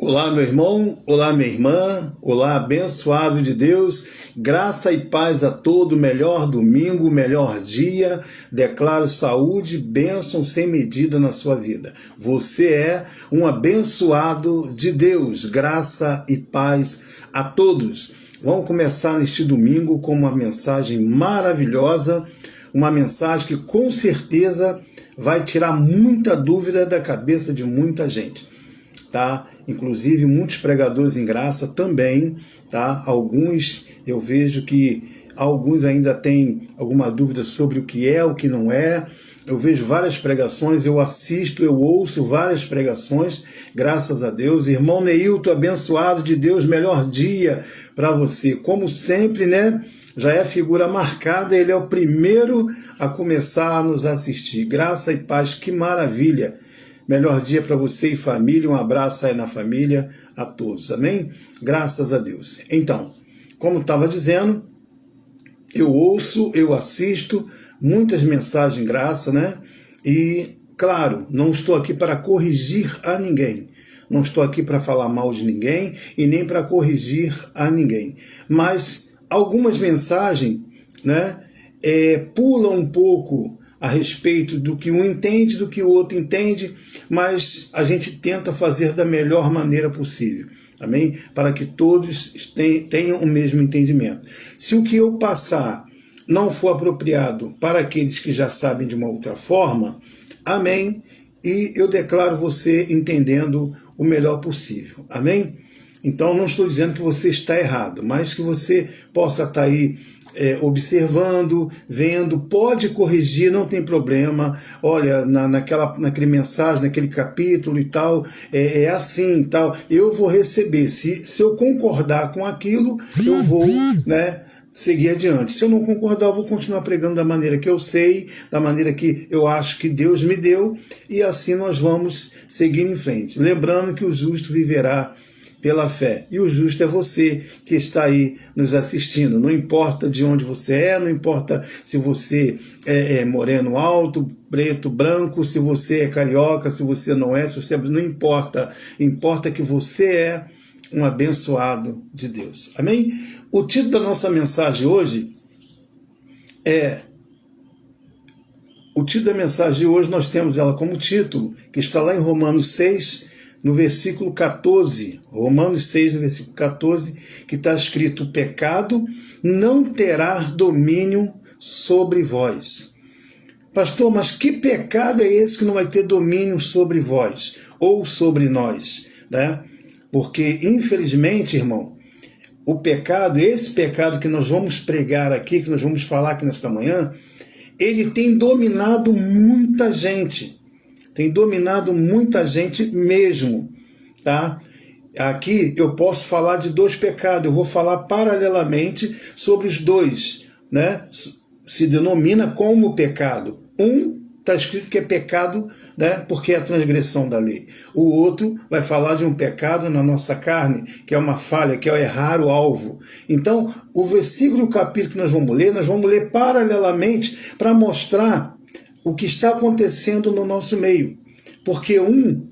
Olá, meu irmão, olá, minha irmã, olá, abençoado de Deus, graça e paz a todo, melhor domingo, melhor dia, declaro saúde, bênção sem medida na sua vida. Você é um abençoado de Deus, graça e paz a todos. Vamos começar neste domingo com uma mensagem maravilhosa, uma mensagem que com certeza vai tirar muita dúvida da cabeça de muita gente. Tá? Inclusive muitos pregadores em graça também, tá? Alguns eu vejo que alguns ainda têm alguma dúvida sobre o que é, o que não é. Eu vejo várias pregações, eu assisto, eu ouço várias pregações, graças a Deus. Irmão Neilton, abençoado de Deus, melhor dia para você. Como sempre, né? Já é figura marcada, ele é o primeiro a começar a nos assistir. Graça e paz, que maravilha! Melhor dia para você e família, um abraço aí na família a todos, amém? Graças a Deus. Então, como estava dizendo, eu ouço, eu assisto muitas mensagens graça, né? E, claro, não estou aqui para corrigir a ninguém, não estou aqui para falar mal de ninguém e nem para corrigir a ninguém, mas algumas mensagens, né, pulam um pouco a respeito do que um entende, do que o outro entende, mas a gente tenta fazer da melhor maneira possível, amém? Para que todos tenham o mesmo entendimento. Se o que eu passar não for apropriado para aqueles que já sabem de uma outra forma, amém? E eu declaro você entendendo o melhor possível, amém? Então não estou dizendo que você está errado, mas que você possa estar aí observando, vendo, pode corrigir, não tem problema. Olha, naquele mensagem, naquele capítulo e tal, é assim e tal, eu vou receber. Se eu concordar com aquilo, eu vou, né, seguir adiante. Se eu não concordar, eu vou continuar pregando da maneira que eu sei, da maneira que eu acho que Deus me deu, e assim nós vamos seguir em frente. Lembrando que o justo viverá pela fé. E o justo é você que está aí nos assistindo. Não importa de onde você é, não importa se você é moreno alto, preto, branco, se você é carioca, se você não é, se você não importa. Importa que você é um abençoado de Deus. Amém? O título da nossa mensagem hoje nós temos ela como título, que está lá em Romanos 6, no versículo 14, Romanos 6, no versículo 14, que está escrito: o pecado não terá domínio sobre vós. Pastor, mas que pecado é esse que não vai ter domínio sobre vós, ou sobre nós, né? Porque, infelizmente, irmão, o pecado, esse pecado que nós vamos pregar aqui, que nós vamos falar aqui nesta manhã, ele tem dominado muita gente. Tem dominado muita gente mesmo, tá? Aqui eu posso falar de dois pecados, eu vou falar paralelamente sobre os dois, né? Se denomina como pecado. Um está escrito que é pecado, né? Porque é a transgressão da lei. O outro vai falar de um pecado na nossa carne, que é uma falha, que é errar o alvo. Então, o versículo e o capítulo que nós vamos ler paralelamente para mostrar o que está acontecendo no nosso meio. Porque um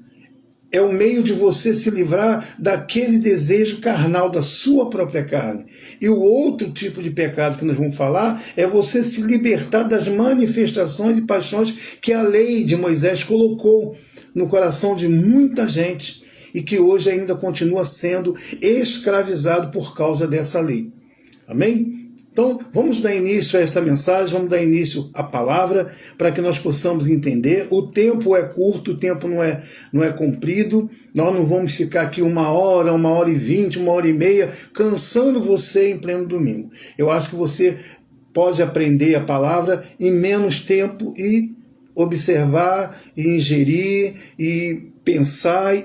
é o meio de você se livrar daquele desejo carnal da sua própria carne. E o outro tipo de pecado que nós vamos falar é você se libertar das manifestações e paixões que a lei de Moisés colocou no coração de muita gente e que hoje ainda continua sendo escravizado por causa dessa lei. Amém? Então, vamos dar início a esta mensagem, vamos dar início à palavra, para que nós possamos entender. O tempo é curto, o tempo não é comprido. Nós não vamos ficar aqui 1h, 1h20, 1h30, cansando você em pleno domingo. Eu acho que você pode aprender a palavra em menos tempo e observar, e ingerir, e pensar,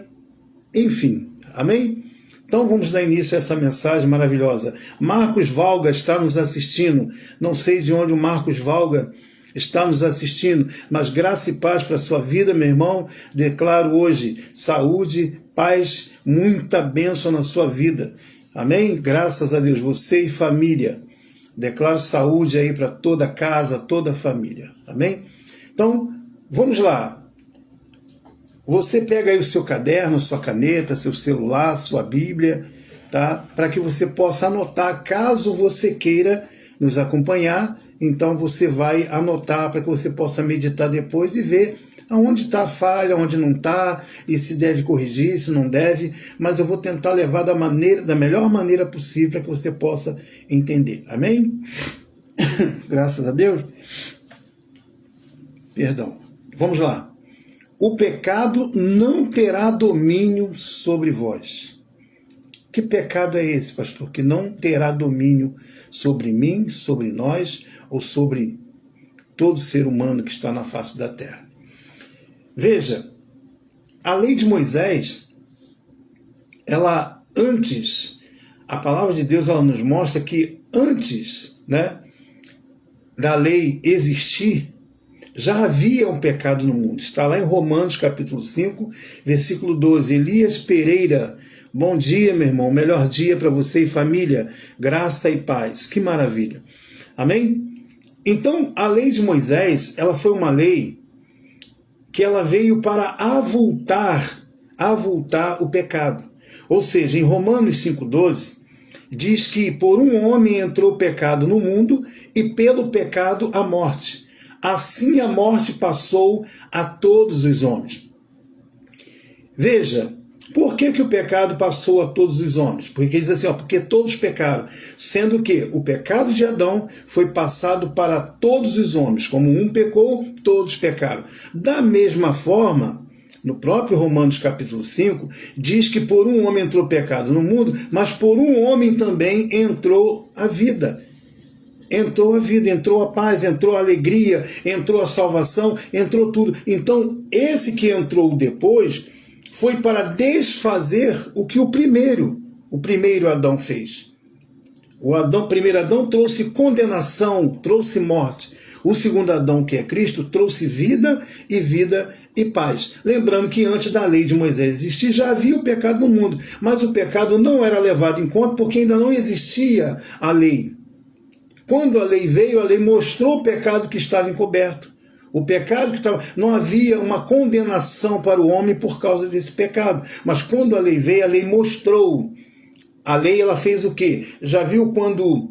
enfim. Amém? Então vamos dar início a essa mensagem maravilhosa. Marcos Valga está nos assistindo. Não sei de onde o Marcos Valga está nos assistindo, mas graça e paz para a sua vida, meu irmão. Declaro hoje saúde, paz, muita bênção na sua vida. Amém? Graças a Deus, você e família. Declaro saúde aí para toda a casa, toda a família. Amém? Então, vamos lá. Você pega aí o seu caderno, sua caneta, seu celular, sua Bíblia, tá? Para que você possa anotar, caso você queira nos acompanhar. Então você vai anotar para que você possa meditar depois e ver aonde está a falha, onde não está, e se deve corrigir, se não deve. Mas eu vou tentar levar da melhor maneira possível para que você possa entender. Amém? Graças a Deus. Perdão. Vamos lá. O pecado não terá domínio sobre vós. Que pecado é esse, pastor? Que não terá domínio sobre mim, sobre nós, ou sobre todo ser humano que está na face da terra. Veja, a lei de Moisés, ela antes, a palavra de Deus ela nos mostra que antes, né, da lei existir, já havia um pecado no mundo. Está lá em Romanos capítulo 5, versículo 12. Elias Pereira, bom dia, meu irmão, melhor dia para você e família, graça e paz. Que maravilha. Amém? Então, a lei de Moisés, ela foi uma lei que ela veio para avultar o pecado. Ou seja, em Romanos 5,12, diz que por um homem entrou o pecado no mundo e pelo pecado a morte. Assim a morte passou a todos os homens. Veja, por que o pecado passou a todos os homens? Porque diz assim, porque todos pecaram, sendo que o pecado de Adão foi passado para todos os homens. Como um pecou, todos pecaram. Da mesma forma, no próprio Romanos capítulo 5, diz que por um homem entrou o pecado no mundo, mas por um homem também entrou a vida. Entrou a vida, entrou a paz, entrou a alegria, entrou a salvação, entrou tudo. Então, esse que entrou depois foi para desfazer o que o primeiro Adão fez. O primeiro Adão trouxe condenação, trouxe morte. O segundo Adão, que é Cristo, trouxe vida e paz. Lembrando que antes da lei de Moisés existir, já havia o pecado no mundo. Mas o pecado não era levado em conta porque ainda não existia a lei. Quando a lei veio, a lei mostrou o pecado que estava encoberto. O pecado que estava... Não havia uma condenação para o homem por causa desse pecado. Mas quando a lei veio, a lei mostrou. A lei, ela fez o quê? Já viu quando...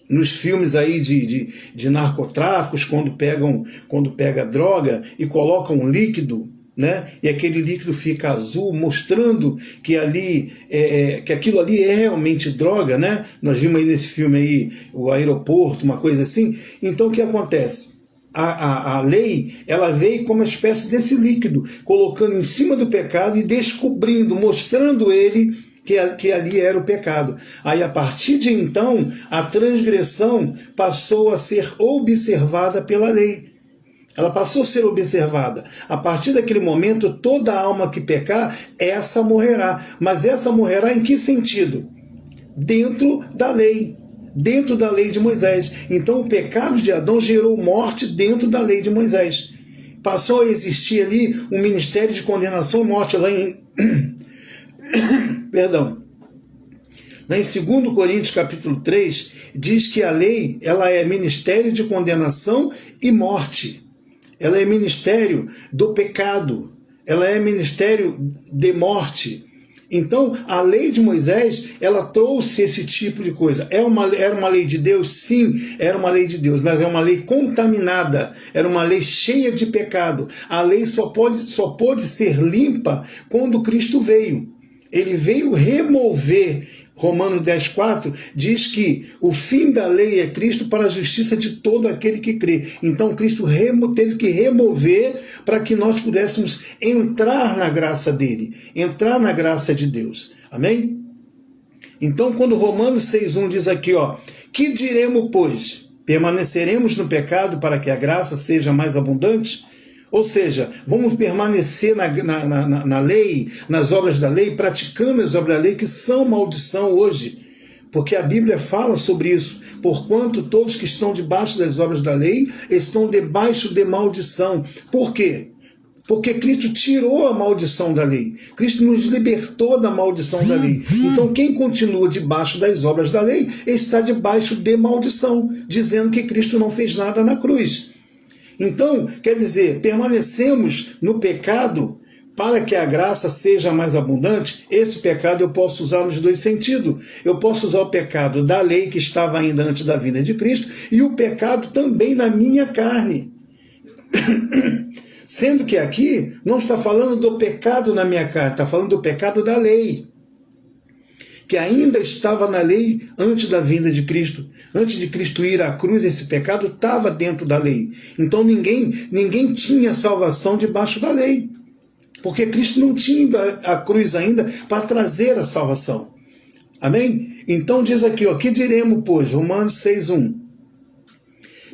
nos filmes aí de narcotráficos, quando pega droga e colocam um líquido, né? E aquele líquido fica azul, mostrando que que aquilo ali é realmente droga, né? Nós vimos aí nesse filme aí o Aeroporto, uma coisa assim. Então o que acontece? A lei, ela veio como uma espécie desse líquido, colocando em cima do pecado e descobrindo, mostrando ele que ali era o pecado. Aí, a partir de então, a transgressão passou a ser observada pela lei. Ela passou a ser observada. A partir daquele momento, toda alma que pecar, essa morrerá. Mas essa morrerá em que sentido? Dentro da lei. Dentro da lei de Moisés. Então, o pecado de Adão gerou morte dentro da lei de Moisés. Passou a existir ali um ministério de condenação e morte lá em... Perdão. Lá em 2 Coríntios capítulo 3, diz que a lei ela é ministério de condenação e morte. Ela é ministério do pecado. Ela é ministério de morte. Então, a lei de Moisés, ela trouxe esse tipo de coisa. Era uma lei de Deus? Sim, era uma lei de Deus, mas é uma lei contaminada, era uma lei cheia de pecado. A lei só pode ser limpa quando Cristo veio. Ele veio remover. Romanos 10,4 diz que o fim da lei é Cristo para a justiça de todo aquele que crê. Então Cristo teve que remover para que nós pudéssemos entrar na graça dele, entrar na graça de Deus. Amém? Então quando Romanos 6,1 diz aqui, que diremos, pois? Permaneceremos no pecado para que a graça seja mais abundante? Ou seja, vamos permanecer na lei, nas obras da lei, praticando as obras da lei, que são maldição hoje. Porque a Bíblia fala sobre isso. Porquanto todos que estão debaixo das obras da lei estão debaixo de maldição. Por quê? Porque Cristo tirou a maldição da lei. Cristo nos libertou da maldição da lei. Então quem continua debaixo das obras da lei está debaixo de maldição, dizendo que Cristo não fez nada na cruz. Então, quer dizer, permanecemos no pecado para que a graça seja mais abundante. Esse pecado eu posso usar nos dois sentidos. Eu posso usar o pecado da lei que estava ainda antes da vinda de Cristo e o pecado também na minha carne. Sendo que aqui não está falando do pecado na minha carne, está falando do pecado da lei, que ainda estava na lei antes da vinda de Cristo. Antes de Cristo ir à cruz, esse pecado estava dentro da lei. Então ninguém tinha salvação debaixo da lei, porque Cristo não tinha ido à cruz ainda para trazer a salvação. Amém? Então diz aqui, ó, que diremos, pois? Romanos 6:1.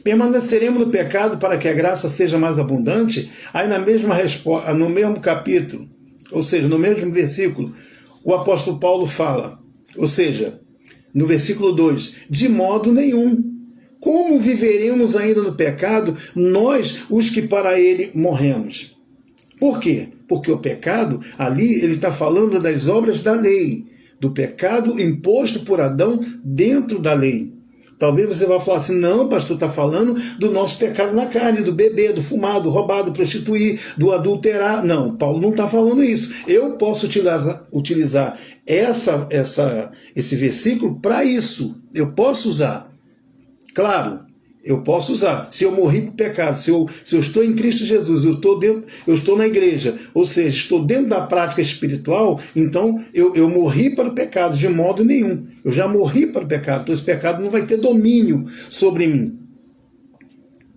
Permaneceremos no pecado para que a graça seja mais abundante? Aí na mesma resposta, no mesmo capítulo, ou seja, no mesmo versículo, o apóstolo Paulo fala, ou seja, no versículo 2, de modo nenhum. Como viveremos ainda no pecado, nós, os que para ele morremos? Por quê? Porque o pecado, ali, ele está falando das obras da lei, do pecado imposto por Adão dentro da lei. Talvez você vá falar assim, não, pastor, está falando do nosso pecado na carne, do beber, do fumar, do roubar, do prostituir, do adulterar. Não, Paulo não está falando isso. Eu posso utilizar esse versículo para isso. Eu posso usar. Claro, eu posso usar. Se eu morri para o pecado, se eu estou em Cristo Jesus, eu estou na igreja, ou seja, estou dentro da prática espiritual, então eu morri para o pecado de modo nenhum. Eu já morri para o pecado, então esse pecado não vai ter domínio sobre mim.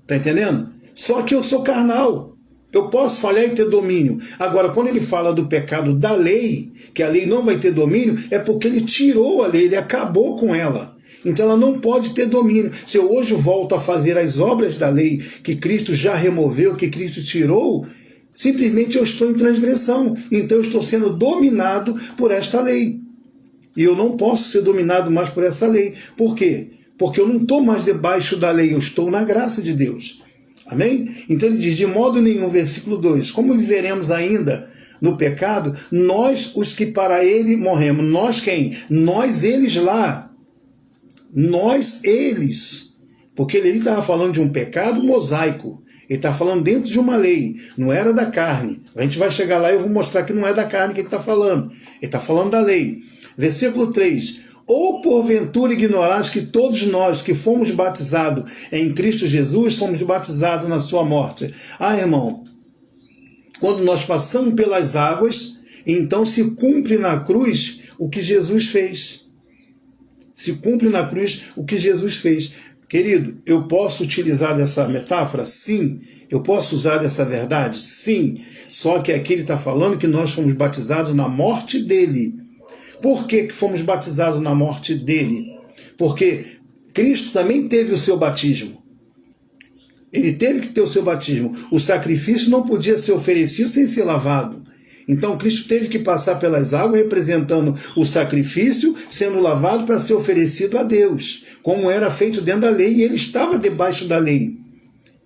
Está entendendo? Só que eu sou carnal. Eu posso falhar e ter domínio. Agora, quando ele fala do pecado da lei, que a lei não vai ter domínio, é porque ele tirou a lei, ele acabou com ela. Então ela não pode ter domínio. Se eu hoje volto a fazer as obras da lei que Cristo já removeu, que Cristo tirou, simplesmente eu estou em transgressão. Então eu estou sendo dominado por esta lei. E eu não posso ser dominado mais por essa lei. Por quê? Porque eu não estou mais debaixo da lei, eu estou na graça de Deus. Amém? Então ele diz, de modo nenhum, versículo 2, como viveremos ainda no pecado, nós os que para ele morremos. Nós quem? Nós eles lá. Nós, eles, porque ele estava falando de um pecado mosaico, ele está falando dentro de uma lei, não era da carne. A gente vai chegar lá e eu vou mostrar que não é da carne que ele está falando, ele está falando da lei. Versículo 3, ou porventura ignorais que todos nós que fomos batizados em Cristo Jesus, fomos batizados na sua morte. Ah, irmão, quando nós passamos pelas águas, então se cumpre na cruz o que Jesus fez. Se cumpre na cruz o que Jesus fez. Querido, eu posso utilizar dessa metáfora? Sim. Eu posso usar dessa verdade? Sim. Só que aqui ele está falando que nós fomos batizados na morte dele. Por que fomos batizados na morte dele? Porque Cristo também teve o seu batismo. Ele teve que ter o seu batismo. O sacrifício não podia ser oferecido sem ser lavado. Então Cristo teve que passar pelas águas representando o sacrifício, sendo lavado para ser oferecido a Deus, como era feito dentro da lei, e ele estava debaixo da lei.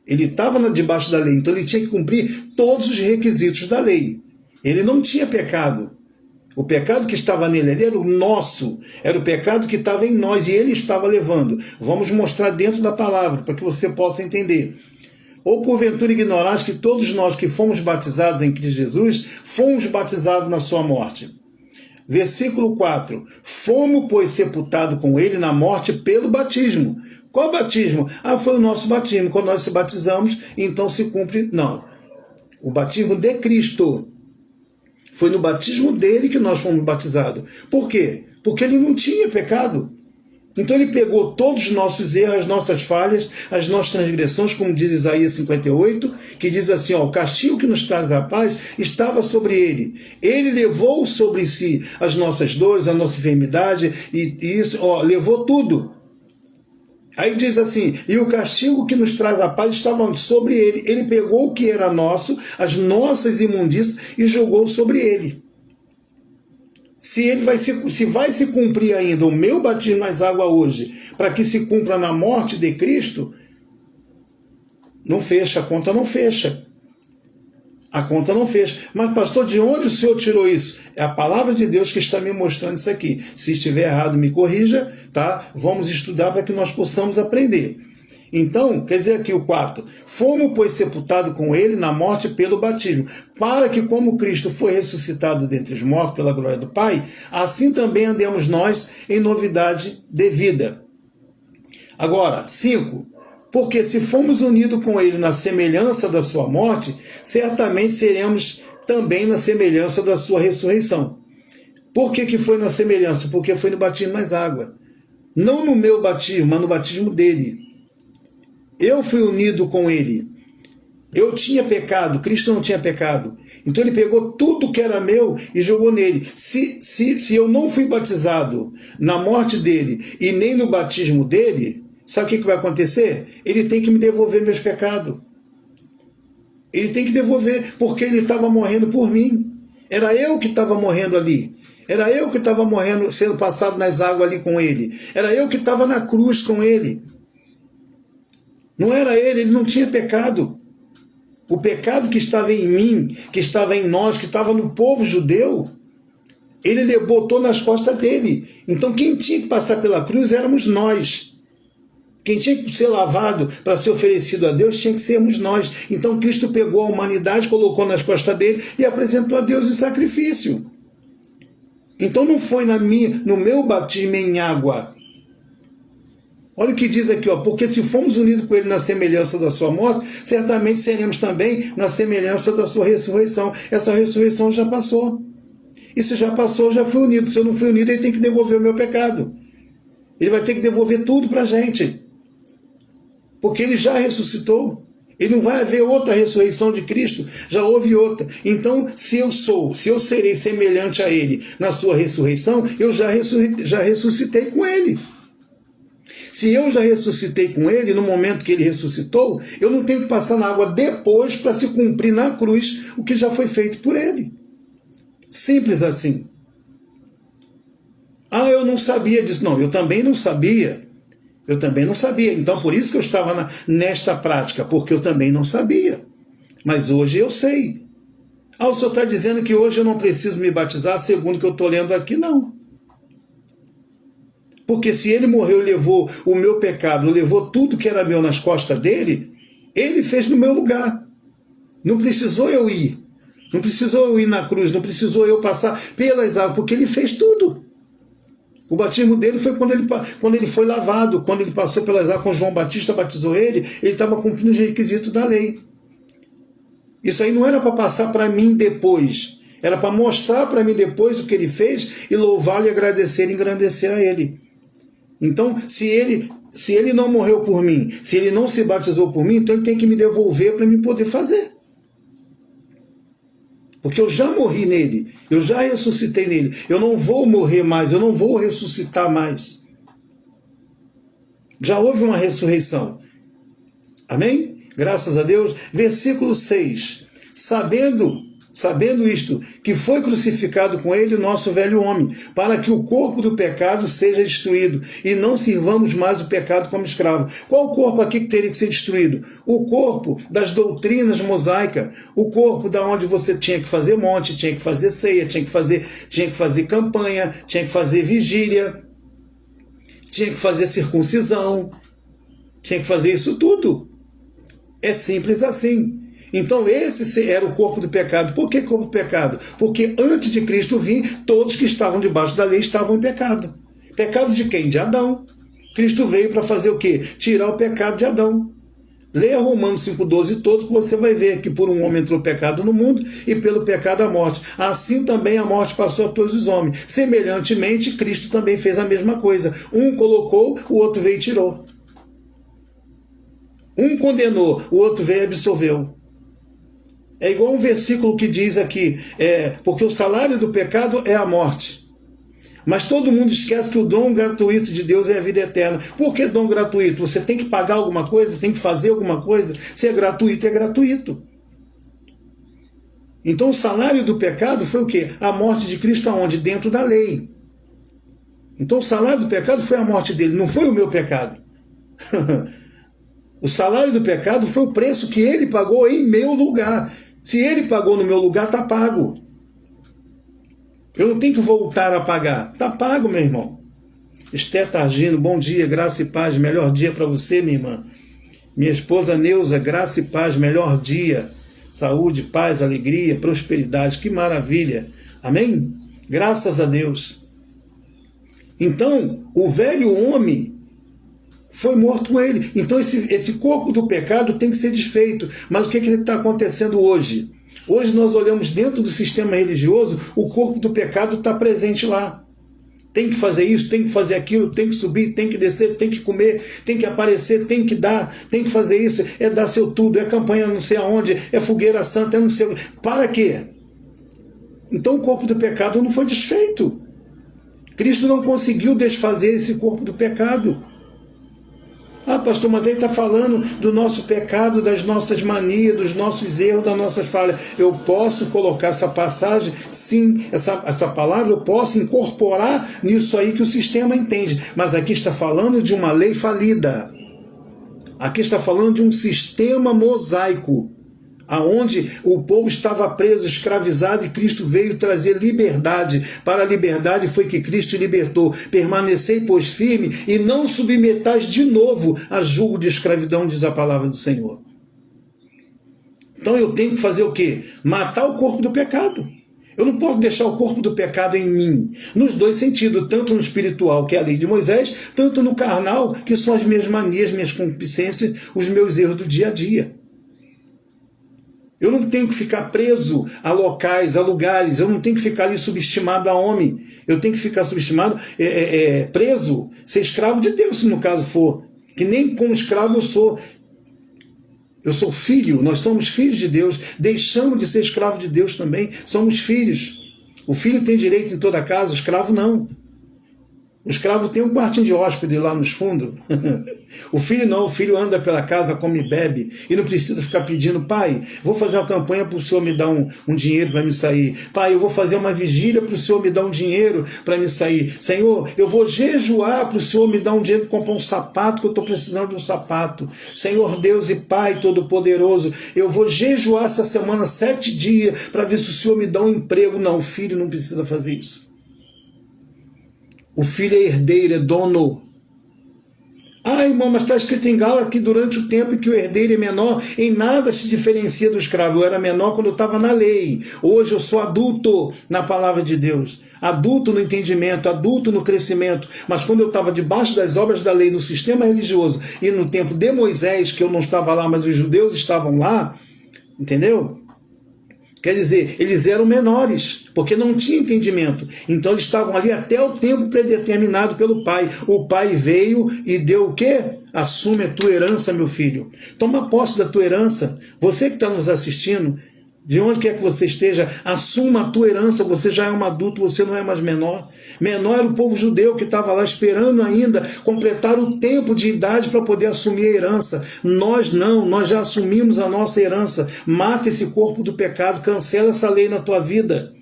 Ele estava debaixo da lei, então ele tinha que cumprir todos os requisitos da lei. Ele não tinha pecado. O pecado que estava nele era o nosso, era o pecado que estava em nós e ele estava levando. Vamos mostrar dentro da palavra, para que você possa entender. Ou porventura ignorais que todos nós que fomos batizados em Cristo Jesus, fomos batizados na sua morte. Versículo 4. Fomos, pois, sepultados com ele na morte pelo batismo. Qual batismo? Ah, foi o nosso batismo. Quando nós se batizamos, então se cumpre... Não. O batismo de Cristo. Foi no batismo dele que nós fomos batizados. Por quê? Porque ele não tinha pecado. Então ele pegou todos os nossos erros, as nossas falhas, as nossas transgressões, como diz Isaías 58, que diz assim, ó, o castigo que nos traz a paz estava sobre ele. Ele levou sobre si as nossas dores, a nossa enfermidade, e isso, ó, levou tudo. Aí diz assim, e o castigo que nos traz a paz estava sobre ele. Ele pegou o que era nosso, as nossas imundícias, e jogou sobre ele. Se vai se cumprir ainda o meu batismo nas águas hoje, para que se cumpra na morte de Cristo, não fecha, a conta não fecha. A conta não fecha. Mas, pastor, de onde o senhor tirou isso? É a palavra de Deus que está me mostrando isso aqui. Se estiver errado, me corrija, tá? Vamos estudar para que nós possamos aprender. Então, quer dizer aqui o 4, fomos, pois, sepultados com ele na morte pelo batismo, para que, como Cristo foi ressuscitado dentre os mortos pela glória do Pai, assim também andemos nós em novidade de vida. Agora, 5, porque se fomos unidos com ele na semelhança da sua morte, certamente seremos também na semelhança da sua ressurreição. Por que foi na semelhança? Porque foi no batismo mais água. Não no meu batismo, mas no batismo dele. Eu fui unido com ele. Eu tinha pecado, Cristo não tinha pecado. Então ele pegou tudo que era meu e jogou nele. Se eu não fui batizado na morte dele e nem no batismo dele, sabe o que vai acontecer? Ele tem que me devolver meus pecados. Ele tem que devolver, porque ele estava morrendo por mim. Era eu que estava morrendo ali. Era eu que estava morrendo, sendo passado nas águas ali com ele. Era eu que estava na cruz com ele. Não era ele não tinha pecado. O pecado que estava em mim, que estava em nós, que estava no povo judeu, ele botou nas costas dele. Então quem tinha que passar pela cruz éramos nós. Quem tinha que ser lavado para ser oferecido a Deus tinha que sermos nós. Então Cristo pegou a humanidade, colocou nas costas dele e apresentou a Deus em sacrifício. Então não foi no meu batismo em água. Olha o que diz aqui, ó, porque se fomos unidos com ele na semelhança da sua morte, certamente seremos também na semelhança da sua ressurreição. Essa ressurreição já passou. E se já passou, já fui unido. Se eu não fui unido, ele tem que devolver o meu pecado. Ele vai ter que devolver tudo para a gente. Porque ele já ressuscitou. E não vai haver outra ressurreição de Cristo, já houve outra. Então, se eu serei semelhante a ele na sua ressurreição, eu já ressuscitei com ele. Se eu já ressuscitei com ele, no momento que ele ressuscitou, eu não tenho que passar na água depois para se cumprir na cruz o que já foi feito por ele. Simples assim. Ah, eu não sabia disso. Não, eu também não sabia. Eu também não sabia. Então, por isso que eu estava nesta prática, porque eu também não sabia. Mas hoje eu sei. Ah, o senhor está dizendo que hoje eu não preciso me batizar, segundo o que eu estou lendo aqui? Não. Porque se ele morreu e levou o meu pecado, levou tudo que era meu nas costas dele, ele fez no meu lugar. Não precisou eu ir. Não precisou eu ir na cruz, não precisou eu passar pelas águas, porque ele fez tudo. O batismo dele foi quando ele foi lavado, quando ele passou pelas águas, quando João Batista batizou ele estava cumprindo os requisitos da lei. Isso aí não era para passar para mim depois, era para mostrar para mim depois o que ele fez e louvá-lo e agradecer e engrandecer a ele. Então, se ele não morreu por mim, se ele não se batizou por mim, então ele tem que me devolver para mim poder fazer. Porque eu já morri nele, eu já ressuscitei nele, eu não vou morrer mais, eu não vou ressuscitar mais. Já houve uma ressurreição. Amém? Graças a Deus. Versículo 6. Sabendo isto, que foi crucificado com ele o nosso velho homem, para que o corpo do pecado seja destruído, e não sirvamos mais o pecado como escravo. Qual o corpo aqui que teria que ser destruído? O corpo das doutrinas mosaicas, o corpo da onde você tinha que fazer monte, tinha que fazer ceia, tinha que fazer campanha, tinha que fazer vigília, tinha que fazer circuncisão, tinha que fazer isso tudo. É simples assim. Então esse era o corpo do pecado. Por que corpo do pecado? Porque antes de Cristo vir, todos que estavam debaixo da lei estavam em pecado. Pecado de quem? De Adão. Cristo veio para fazer o quê? Tirar o pecado de Adão. Leia Romanos 5,12 todos, que você vai ver que por um homem entrou o pecado no mundo e pelo pecado a morte. Assim também a morte passou a todos os homens. Semelhantemente, Cristo também fez a mesma coisa. Um colocou, o outro veio e tirou. Um condenou, o outro veio e absolveu. É igual um versículo que diz aqui, porque o salário do pecado é a morte. Mas todo mundo esquece que o dom gratuito de Deus é a vida eterna. Por que dom gratuito? Você tem que pagar alguma coisa, tem que fazer alguma coisa. Se é gratuito, é gratuito. Então o salário do pecado foi o quê? A morte de Cristo aonde? Dentro da lei. Então o salário do pecado foi a morte dele, não foi o meu pecado. O salário do pecado foi o preço que ele pagou em meu lugar. Se ele pagou no meu lugar, está pago. Eu não tenho que voltar a pagar. Está pago, meu irmão. Esther Targino, bom dia, graça e paz. Melhor dia para você, minha irmã. Minha esposa Neuza, graça e paz, melhor dia. Saúde, paz, alegria, prosperidade. Que maravilha. Amém? Graças a Deus. Então, o velho homem foi morto com ele. Então, esse corpo do pecado tem que ser desfeito. Mas o que está acontecendo hoje? Hoje nós olhamos dentro do sistema religioso, o corpo do pecado está presente lá. Tem que fazer isso, tem que fazer aquilo, tem que subir, tem que descer, tem que comer, tem que aparecer, tem que dar, tem que fazer isso, é dar seu tudo, é campanha não sei aonde, é fogueira santa, é não sei... Para quê? Então o corpo do pecado não foi desfeito. Cristo não conseguiu desfazer esse corpo do pecado. Ah, pastor, mas ele está falando do nosso pecado, das nossas manias, dos nossos erros, das nossas falhas. Eu posso colocar essa passagem, sim, essa palavra, eu posso incorporar nisso aí que o sistema entende. Mas aqui está falando de uma lei falida. Aqui está falando de um sistema mosaico, aonde o povo estava preso, escravizado, e Cristo veio trazer liberdade. Para a liberdade foi que Cristo libertou. Permanecei, pois, firme, e não submetais de novo a julgo de escravidão, diz a palavra do Senhor. Então eu tenho que fazer o quê? Matar o corpo do pecado. Eu não posso deixar o corpo do pecado em mim, nos dois sentidos, tanto no espiritual, que é a lei de Moisés, tanto no carnal, que são as minhas manias, minhas concupiscências, os meus erros do dia a dia. Eu não tenho que ficar preso a locais, a lugares, eu não tenho que ficar ali subestimado a homem, eu tenho que ficar subestimado, preso, ser escravo de Deus, se no caso for, que nem como escravo eu sou filho, nós somos filhos de Deus, deixamos de ser escravo de Deus também, somos filhos. O filho tem direito em toda a casa, o escravo não. O escravo tem um quartinho de hóspede lá nos fundos. O filho não, o filho anda pela casa, come e bebe, e não precisa ficar pedindo: pai, vou fazer uma campanha para o senhor me dar um dinheiro para me sair. Pai, eu vou fazer uma vigília para o senhor me dar um dinheiro para me sair. Senhor, eu vou jejuar para o senhor me dar um dinheiro para comprar um sapato, que eu estou precisando de um sapato. Senhor Deus e Pai Todo-Poderoso, eu vou jejuar essa semana 7 dias para ver se o senhor me dá um emprego. Não, o filho não precisa fazer isso. O filho é herdeiro, é dono. Ah, irmão, mas está escrito em Gálatas que durante o tempo em que o herdeiro é menor, em nada se diferencia do escravo. Eu era menor quando eu estava na lei. Hoje eu sou adulto na palavra de Deus. Adulto no entendimento, adulto no crescimento. Mas quando eu estava debaixo das obras da lei, no sistema religioso, e no tempo de Moisés, que eu não estava lá, mas os judeus estavam lá, entendeu? Quer dizer, eles eram menores, porque não tinha entendimento. Então eles estavam ali até o tempo predeterminado pelo Pai. O Pai veio e deu o quê? Assume a tua herança, meu filho. Toma posse da tua herança. Você que está nos assistindo, de onde quer que você esteja, assuma a tua herança. Você já é um adulto, você não é mais menor. Menor era o povo judeu que estava lá esperando ainda completar o tempo de idade para poder assumir a herança. Nós não, nós já assumimos a nossa herança. Mata esse corpo do pecado, cancela essa lei na tua vida.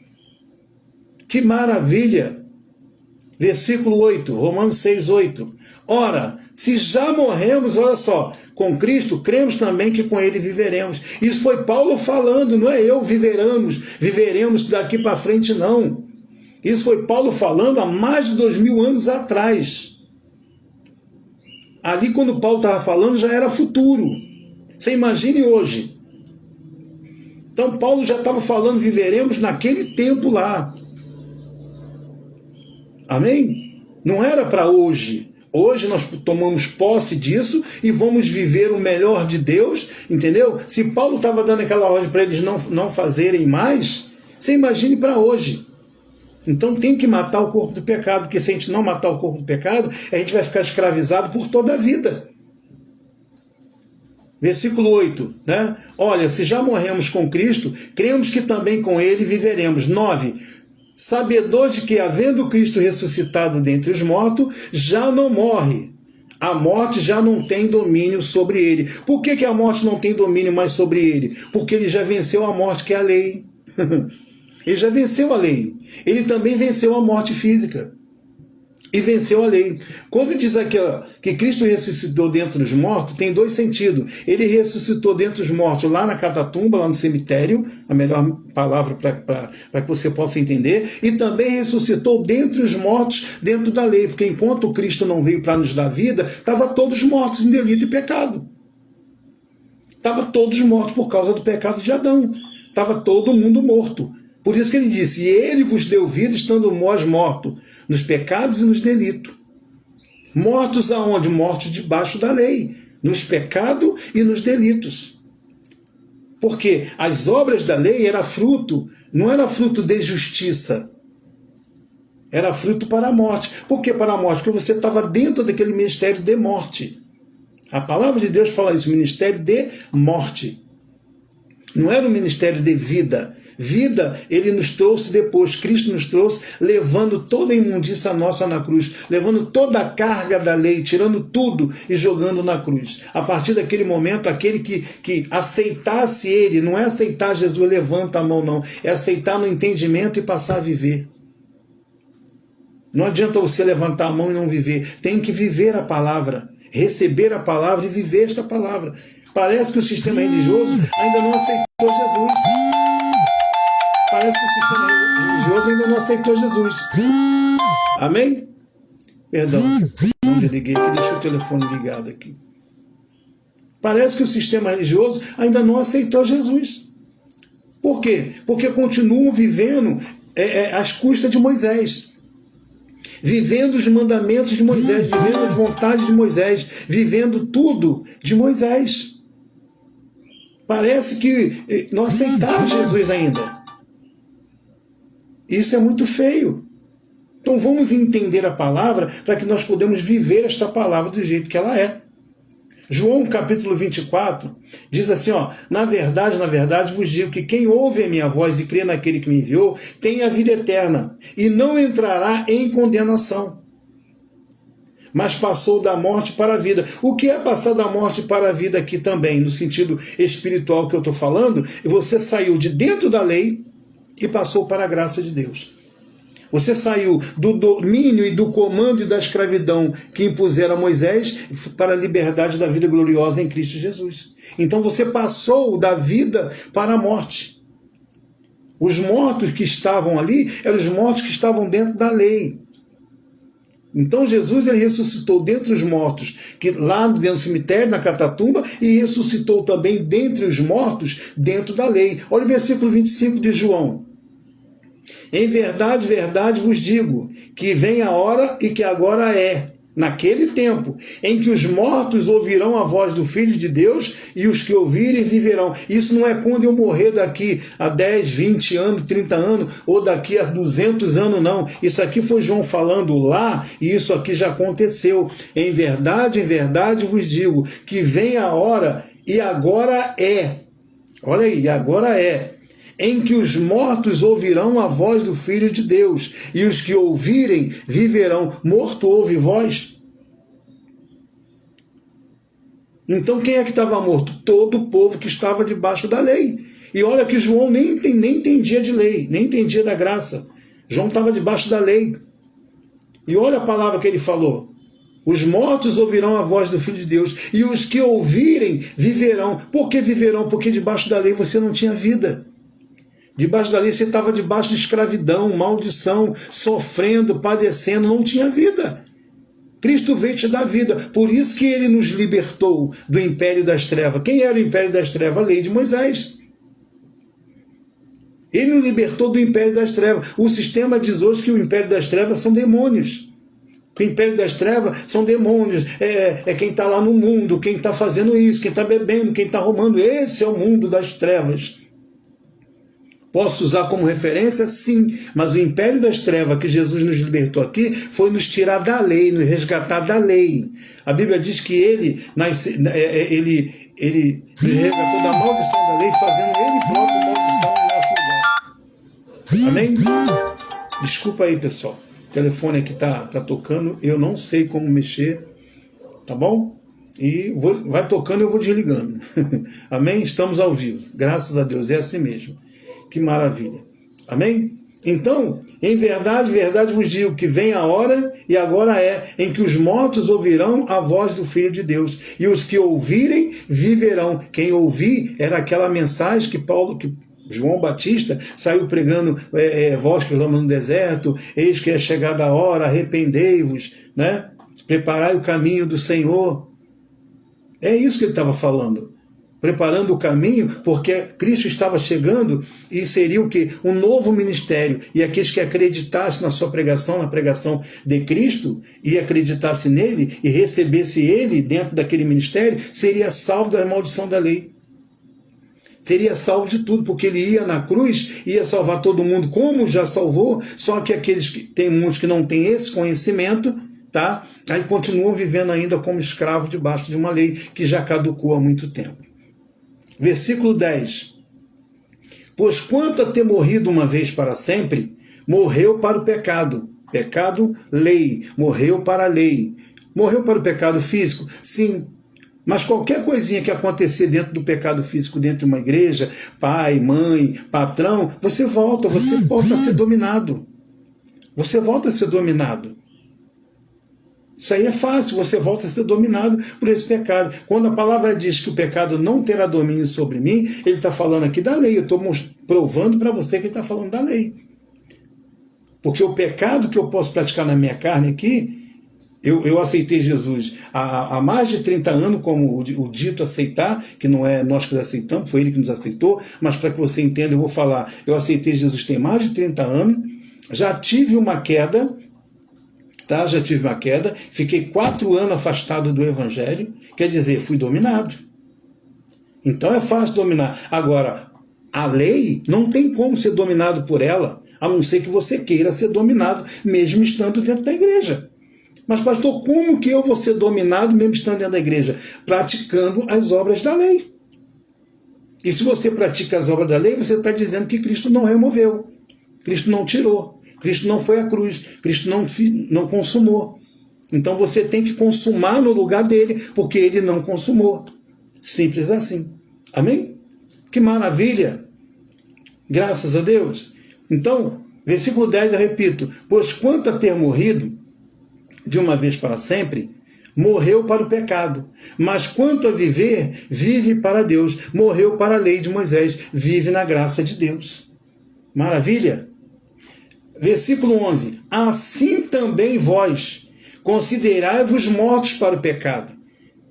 Que maravilha! Versículo 8, Romanos 6, 8. Ora, se já morremos, olha só, com Cristo, cremos também que com Ele viveremos. Isso foi Paulo falando, não é eu viveremos daqui para frente, não. Isso foi Paulo falando há mais de 2000 anos atrás. Ali quando Paulo estava falando já era futuro. Você imagine hoje. Então Paulo já estava falando viveremos naquele tempo lá. Amém? Não era para hoje. Hoje nós tomamos posse disso e vamos viver o melhor de Deus, entendeu? Se Paulo estava dando aquela ordem para eles não fazerem mais, você imagine para hoje. Então tem que matar o corpo do pecado, porque se a gente não matar o corpo do pecado, a gente vai ficar escravizado por toda a vida. Versículo 8, né? Olha, se já morremos com Cristo, cremos que também com Ele viveremos. 9. Sabedor de que, havendo Cristo ressuscitado dentre os mortos, já não morre. A morte já não tem domínio sobre ele. Por que a morte não tem domínio mais sobre ele? Porque ele já venceu a morte, que é a lei. Ele já venceu a lei. Ele também venceu a morte física. E venceu a lei. Quando diz aqui que Cristo ressuscitou dentre os mortos, tem dois sentidos. Ele ressuscitou dentre os mortos lá na catatumba, lá no cemitério, a melhor palavra para que você possa entender, e também ressuscitou dentre os mortos dentro da lei, porque enquanto Cristo não veio para nos dar vida, estavam todos mortos em delito e pecado. Estavam todos mortos por causa do pecado de Adão. Estava todo mundo morto. Por isso que ele disse, e ele vos deu vida estando vós mortos, nos pecados e nos delitos. Mortos aonde? Mortos debaixo da lei, nos pecados e nos delitos. Porque as obras da lei era fruto, não era fruto de justiça, era fruto para a morte. Por que para a morte? Porque você estava dentro daquele ministério de morte. A palavra de Deus fala isso, ministério de morte. Não era um ministério de vida. Vida, ele nos trouxe depois, Cristo nos trouxe, levando toda a imundícia nossa na cruz, levando toda a carga da lei, tirando tudo e jogando na cruz. A partir daquele momento, aquele que aceitasse ele, não é aceitar Jesus, levanta a mão não, é aceitar no entendimento e passar a viver. Não adianta você levantar a mão e não viver, tem que viver a palavra, receber a palavra e viver esta palavra. Parece que o sistema religioso ainda não aceitou Jesus. Parece que o sistema religioso ainda não aceitou Jesus. Amém? Perdão, não desliguei aqui, deixa o telefone ligado aqui. Parece que o sistema religioso ainda não aceitou Jesus. Por quê? Porque continuam vivendo às custas de Moisés. Vivendo os mandamentos de Moisés, vivendo as vontades de Moisés, vivendo tudo de Moisés. Parece que não aceitaram Jesus ainda. Isso é muito feio. Então vamos entender a palavra para que nós podemos viver esta palavra do jeito que ela é. João capítulo 24 diz assim, na verdade vos digo que quem ouve a minha voz e crê naquele que me enviou tem a vida eterna e não entrará em condenação, mas passou da morte para a vida. O que é passar da morte para a vida aqui também, no sentido espiritual que eu estou falando? Você saiu de dentro da lei e passou para a graça de Deus. Você saiu do domínio e do comando e da escravidão que impuseram a Moisés para a liberdade da vida gloriosa em Cristo Jesus. Então você passou da vida para a morte. Os mortos que estavam ali eram os mortos que estavam dentro da lei. Então Jesus ele ressuscitou dentre os mortos, que lá dentro do cemitério, na catatumba, e ressuscitou também dentre os mortos, dentro da lei. Olha o versículo 25 de João. Em verdade, verdade vos digo, que vem a hora e que agora é, naquele tempo, em que os mortos ouvirão a voz do Filho de Deus e os que ouvirem viverão. Isso não é quando eu morrer daqui a 10, 20 anos, 30 anos, ou daqui a 200 anos, não. Isso aqui foi João falando lá, e isso aqui já aconteceu. Em verdade vos digo, que vem a hora e agora é. Olha aí, agora é. Em que os mortos ouvirão a voz do Filho de Deus, e os que ouvirem viverão. Morto ouve voz? Então quem é que estava morto? Todo o povo que estava debaixo da lei. E olha que João nem entendia de lei, nem entendia da graça. João estava debaixo da lei. E olha a palavra que ele falou. Os mortos ouvirão a voz do Filho de Deus, e os que ouvirem viverão. Por que viverão? Porque debaixo da lei você não tinha vida. Debaixo da lei você estava debaixo de escravidão, maldição, sofrendo, padecendo, não tinha vida. Cristo veio te dar vida, por isso que ele nos libertou do império das trevas. Quem era o império das trevas? A lei de Moisés. Ele nos libertou do império das trevas. O sistema diz hoje que o império das trevas são demônios. O império das trevas são demônios, é quem está lá no mundo, quem está fazendo isso, quem está bebendo, quem está roubando. Esse é o mundo das trevas. Posso usar como referência? Sim, mas o império das trevas que Jesus nos libertou aqui foi nos tirar da lei, nos resgatar da lei. A Bíblia diz que ele nos resgatou da maldição da lei, fazendo ele próprio maldição no nosso lugar. Amém? Desculpa aí, pessoal. O telefone aqui tá tocando, eu não sei como mexer, tá bom? E vai tocando, eu vou desligando. Amém? Estamos ao vivo. Graças a Deus, é assim mesmo. Que maravilha. Amém? Então, em verdade, verdade vos digo que vem a hora, e agora é, em que os mortos ouvirão a voz do Filho de Deus, e os que ouvirem viverão. Quem ouvir era aquela mensagem que João Batista saiu pregando, voz que clama no deserto, eis que é chegada a hora, arrependei-vos, né? Preparai o caminho do Senhor. É isso que ele estava falando. preparando o caminho, porque Cristo estava chegando e seria o quê? Um novo ministério. E aqueles que acreditassem na sua pregação, na pregação de Cristo, e acreditassem nele e recebesse ele dentro daquele ministério, seria salvo da maldição da lei. Seria salvo de tudo, porque ele ia na cruz, ia salvar todo mundo como já salvou, só que aqueles que tem muitos que não têm esse conhecimento, tá? Aí continuam vivendo ainda como escravos debaixo de uma lei que já caducou há muito tempo. Versículo 10. Pois quanto a ter morrido uma vez para sempre, morreu para o pecado. Pecado, lei. Morreu para a lei. Morreu para o pecado físico? Sim. Mas qualquer coisinha que acontecer dentro do pecado físico, dentro de uma igreja, pai, mãe, patrão, você volta a ser dominado. Você volta a ser dominado. Isso aí é fácil, você volta a ser dominado por esse pecado. Quando a palavra diz que o pecado não terá domínio sobre mim, ele está falando aqui da lei. Eu estou provando para você que ele está falando da lei. Porque o pecado que eu posso praticar na minha carne aqui, eu aceitei Jesus há mais de 30 anos, como o dito aceitar, que não é nós que aceitamos, foi ele que nos aceitou, mas para que você entenda, eu vou falar, eu aceitei Jesus tem mais de 30 anos, já tive uma queda, tá? Já tive uma queda, fiquei 4 anos afastado do Evangelho, quer dizer, fui dominado. Então é fácil dominar. Agora, a lei não tem como ser dominado por ela, a não ser que você queira ser dominado, mesmo estando dentro da igreja. Mas, pastor, como que eu vou ser dominado mesmo estando dentro da igreja? Praticando as obras da lei. E se você pratica as obras da lei, você está dizendo que Cristo não removeu, Cristo não tirou, Cristo não foi à cruz, Cristo não consumou. Então você tem que consumar no lugar dele, porque ele não consumou. Simples assim. Amém? Que maravilha! Graças a Deus. Então, versículo 10 eu repito, pois quanto a ter morrido de uma vez para sempre, morreu para o pecado. Mas quanto a viver, vive para Deus. Morreu para a lei de Moisés, vive na graça de Deus. Maravilha? Versículo 11. Assim também vós, considerai-vos mortos para o pecado,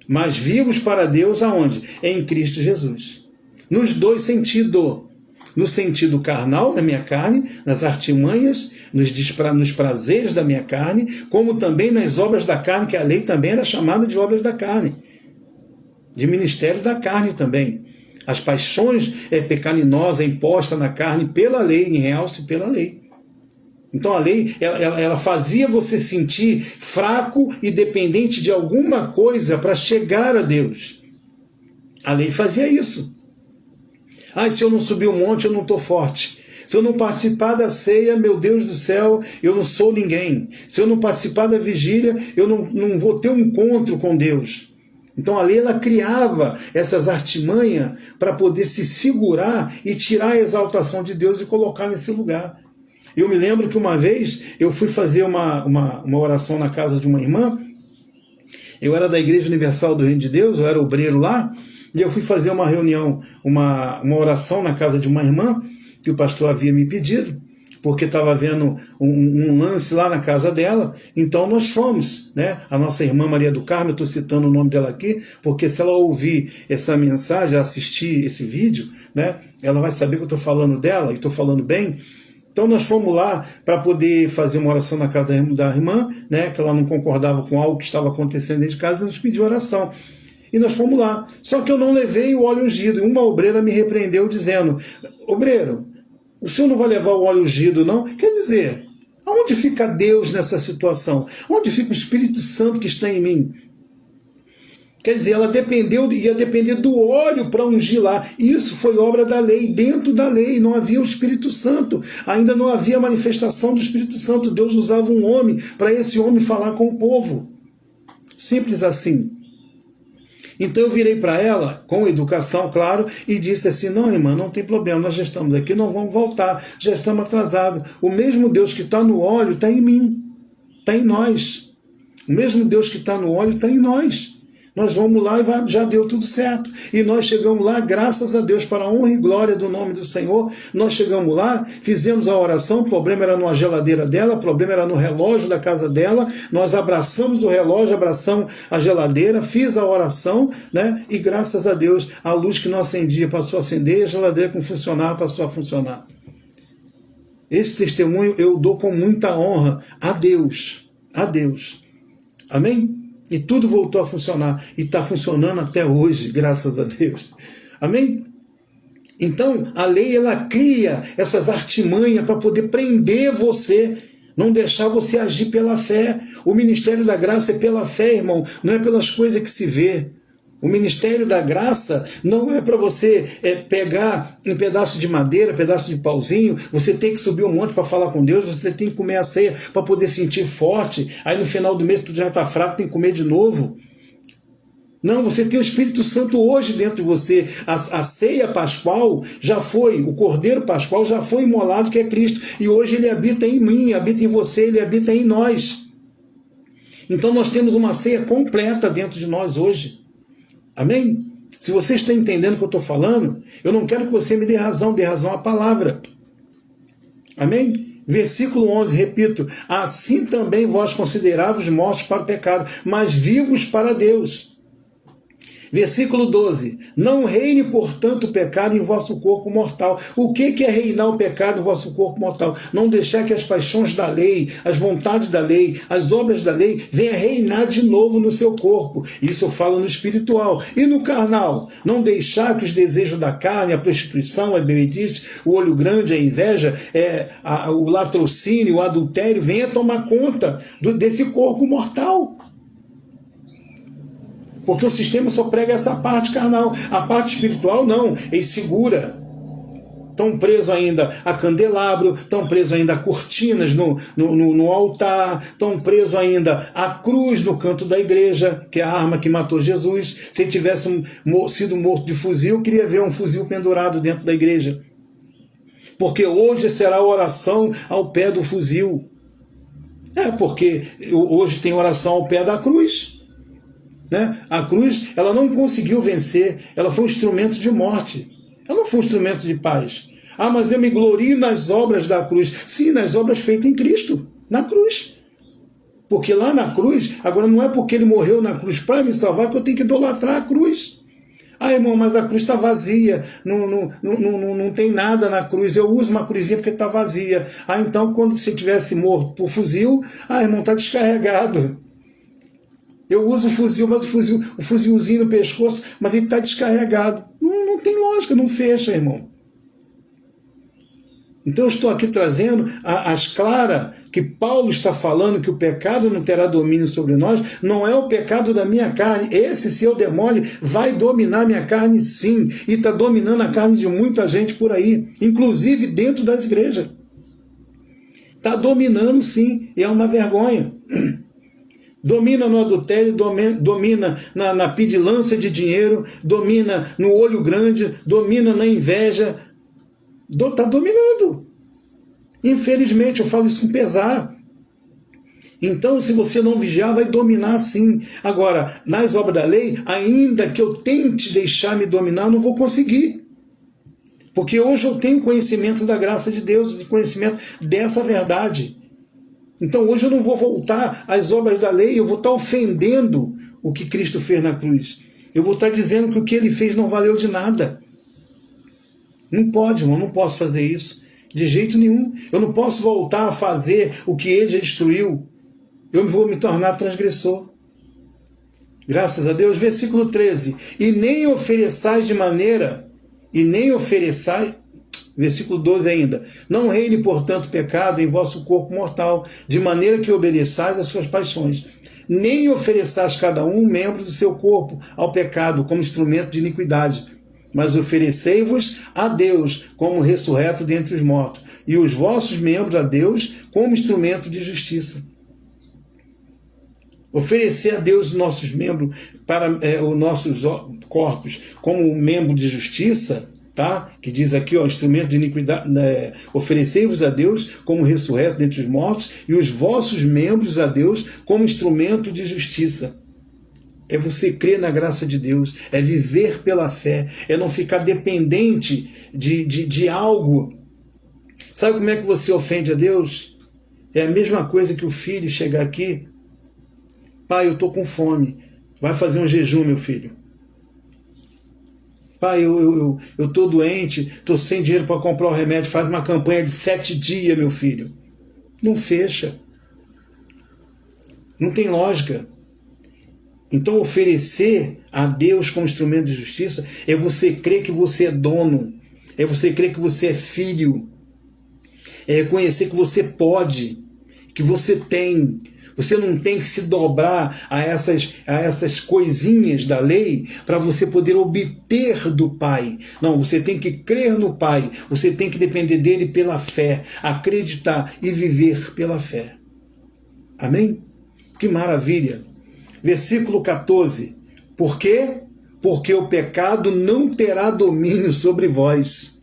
mas vivos para Deus aonde? Em Cristo Jesus. Nos dois sentidos. No sentido carnal da minha carne, nas artimanhas, nos prazeres da minha carne, como também nas obras da carne, que a lei também era chamada de obras da carne, de ministério da carne também. As paixões pecaminosas impostas na carne pela lei, em realce pela lei. Então a lei, ela fazia você sentir fraco e dependente de alguma coisa para chegar a Deus. A lei fazia isso. Se eu não subir o monte, eu não estou forte. Se eu não participar da ceia, meu Deus do céu, eu não sou ninguém. Se eu não participar da vigília, eu não vou ter um encontro com Deus. Então a lei, ela criava essas artimanhas para poder se segurar e tirar a exaltação de Deus e colocar nesse lugar. Eu me lembro que uma vez eu fui fazer uma oração na casa de uma irmã. Eu era da Igreja Universal do Reino de Deus, eu era obreiro lá, e eu fui fazer uma reunião, uma oração na casa de uma irmã, que o pastor havia me pedido, porque estava havendo um lance lá na casa dela. Então nós fomos, né? A nossa irmã Maria do Carmo, eu estou citando o nome dela aqui, porque se ela ouvir essa mensagem, assistir esse vídeo, né? Ela vai saber que eu estou falando dela, e estou falando bem. Então nós fomos lá para poder fazer uma oração na casa da irmã, né? Que ela não concordava com algo que estava acontecendo dentro de casa, e nos pediu oração. E nós fomos lá. Só que eu não levei o óleo ungido. E uma obreira me repreendeu dizendo, obreiro, o senhor não vai levar o óleo ungido, não? Quer dizer, aonde fica Deus nessa situação? Onde fica o Espírito Santo que está em mim? Quer dizer, ela ia depender do óleo para ungir lá. Isso foi obra da lei. Dentro da lei não havia o Espírito Santo. Ainda não havia manifestação do Espírito Santo. Deus usava um homem para esse homem falar com o povo. Simples assim. Então eu virei para ela, com educação, claro, e disse assim, não, irmã, não tem problema, nós já estamos aqui, nós vamos voltar, já estamos atrasados. O mesmo Deus que está no óleo está em mim, está em nós. O mesmo Deus que está no óleo está em nós. Nós vamos lá e já deu tudo certo. E nós chegamos lá, graças a Deus, para a honra e glória do nome do Senhor. Nós chegamos lá, fizemos a oração, o problema era na geladeira dela, o problema era no relógio da casa dela. Nós abraçamos o relógio, abraçamos a geladeira, fiz a oração, né? E graças a Deus, a luz que não acendia passou a acender, a geladeira que não funcionava passou a funcionar. Esse testemunho eu dou com muita honra a Deus. A Deus. Amém? E tudo voltou a funcionar. E está funcionando até hoje, graças a Deus. Amém? Então, a lei, ela cria essas artimanhas para poder prender você, não deixar você agir pela fé. O ministério da graça é pela fé, irmão, não é pelas coisas que se vê. O ministério da graça não é para você pegar um pedaço de madeira, um pedaço de pauzinho, você tem que subir um monte para falar com Deus, você tem que comer a ceia para poder sentir forte, aí no final do mês tu já está fraco, tem que comer de novo. Não, você tem o Espírito Santo hoje dentro de você. A ceia pascual já foi, o Cordeiro Pascual já foi imolado, que é Cristo, e hoje ele habita em mim, habita em você, ele habita em nós. Então nós temos uma ceia completa dentro de nós hoje. Amém? Se você está entendendo o que eu estou falando, eu não quero que você me dê razão à palavra. Amém? Versículo 11, repito, assim também vós consideráveis mortos para o pecado, mas vivos para Deus. Versículo 12, não reine, portanto, o pecado em vosso corpo mortal. O que é reinar o pecado em vosso corpo mortal? Não deixar que as paixões da lei, as vontades da lei, as obras da lei, venham reinar de novo no seu corpo. Isso eu falo no espiritual. E no carnal? Não deixar que os desejos da carne, a prostituição, a bebedice, o olho grande, a inveja, o latrocínio, o adultério, venha tomar conta desse corpo mortal. Porque o sistema só prega essa parte carnal. A parte espiritual não, ele segura. Estão presos ainda a candelabro, estão presos ainda a cortinas no altar, estão presos ainda a cruz no canto da igreja, que é a arma que matou Jesus. Se ele tivesse sido morto de fuzil, eu queria ver um fuzil pendurado dentro da igreja. Porque hoje será a oração ao pé do fuzil. Porque hoje tem oração ao pé da cruz. Né? A cruz, ela não conseguiu vencer, ela foi um instrumento de morte, ela não foi um instrumento de paz. Mas eu me glorio nas obras da cruz. Sim, nas obras feitas em Cristo, na cruz. Porque lá na cruz, agora não é porque ele morreu na cruz para me salvar que eu tenho que idolatrar a cruz. Irmão, mas a cruz está vazia, não tem nada na cruz, eu uso uma cruzinha porque está vazia. Então quando você tivesse morto por fuzil, irmão, está descarregado. Eu uso o fuzil, mas o fuzilzinho no pescoço, mas ele está descarregado. Não tem lógica, não fecha, irmão. Então eu estou aqui trazendo as claras que Paulo está falando que o pecado não terá domínio sobre nós, não é o pecado da minha carne. Esse, se eu der mole, vai dominar minha carne sim, e está dominando a carne de muita gente por aí, inclusive dentro das igrejas. Está dominando sim, e é uma vergonha. Domina no adultério, domina na pedilância de dinheiro, domina no olho grande, domina na inveja. Está dominando. Infelizmente, eu falo isso com pesar. Então, se você não vigiar, vai dominar sim. Agora, nas obras da lei, ainda que eu tente deixar me dominar, não vou conseguir. Porque hoje eu tenho conhecimento da graça de Deus, de conhecimento dessa verdade. Então hoje eu não vou voltar às obras da lei, eu vou estar ofendendo o que Cristo fez na cruz. Eu vou estar dizendo que o que ele fez não valeu de nada. Não pode, irmão, não posso fazer isso. De jeito nenhum. Eu não posso voltar a fazer o que ele já destruiu. Eu vou me tornar transgressor. Graças a Deus. Versículo 13. E nem ofereçais de maneira, versículo 12 ainda. Não reine, portanto, pecado em vosso corpo mortal, de maneira que obedeçais às suas paixões. Nem ofereçais cada um membro do seu corpo ao pecado como instrumento de iniquidade, mas oferecei-vos a Deus como ressurreto dentre os mortos, e os vossos membros a Deus como instrumento de justiça. Oferecer a Deus os nossos membros, para os nossos corpos, como membro de justiça, tá? Que diz aqui, instrumento de iniquidade, oferecei-vos a Deus como ressurreto dentre os mortos, e os vossos membros a Deus como instrumento de justiça. É você crer na graça de Deus, é viver pela fé, é não ficar dependente de algo. Sabe como é que você ofende a Deus? É a mesma coisa que o filho chegar aqui: pai, eu estou com fome, vai fazer um jejum, meu filho. Pai, eu estou doente, estou sem dinheiro para comprar o remédio, faz uma campanha de 7 dias, meu filho. Não fecha. Não tem lógica. Então, oferecer a Deus como instrumento de justiça é você crer que você é dono, é você crer que você é filho, é reconhecer que você pode, que você tem. Você não tem que se dobrar a essas coisinhas da lei para você poder obter do Pai. Não, você tem que crer no Pai, você tem que depender dele pela fé, acreditar e viver pela fé. Amém? Que maravilha! Versículo 14. Por quê? Porque o pecado não terá domínio sobre vós,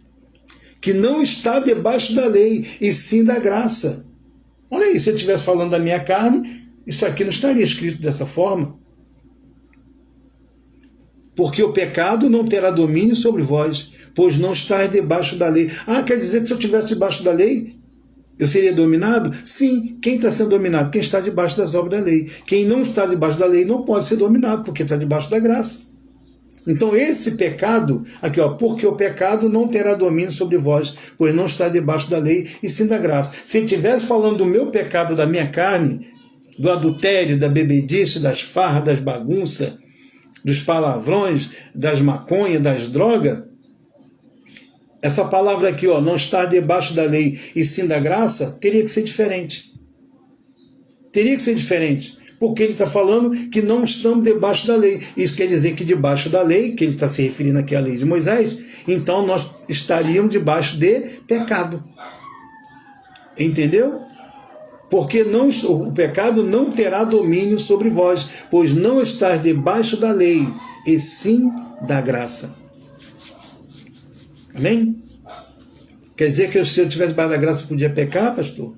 que não está debaixo da lei, e sim da graça. Olha aí, se eu estivesse falando da minha carne, isso aqui não estaria escrito dessa forma. Porque o pecado não terá domínio sobre vós, pois não estáis debaixo da lei. Ah, quer dizer que se eu estivesse debaixo da lei, eu seria dominado? Sim. Quem está sendo dominado? Quem está debaixo das obras da lei. Quem não está debaixo da lei não pode ser dominado, porque está debaixo da graça. Então esse pecado, aqui ó, porque o pecado não terá domínio sobre vós, pois não está debaixo da lei e sim da graça. Se ele estivesse falando do meu pecado, da minha carne, do adultério, da bebedice, das farras, das bagunças, dos palavrões, das maconhas, das drogas, essa palavra aqui, ó, não estar debaixo da lei e sim da graça, teria que ser diferente. Teria que ser diferente. Porque ele está falando que não estamos debaixo da lei. Isso quer dizer que debaixo da lei, que ele está se referindo aqui à lei de Moisés, então nós estaríamos debaixo de pecado. Entendeu? Porque o pecado não terá domínio sobre vós, pois não estáis debaixo da lei, e sim da graça. Amém? Quer dizer que se eu tivesse debaixo da graça eu podia pecar, pastor?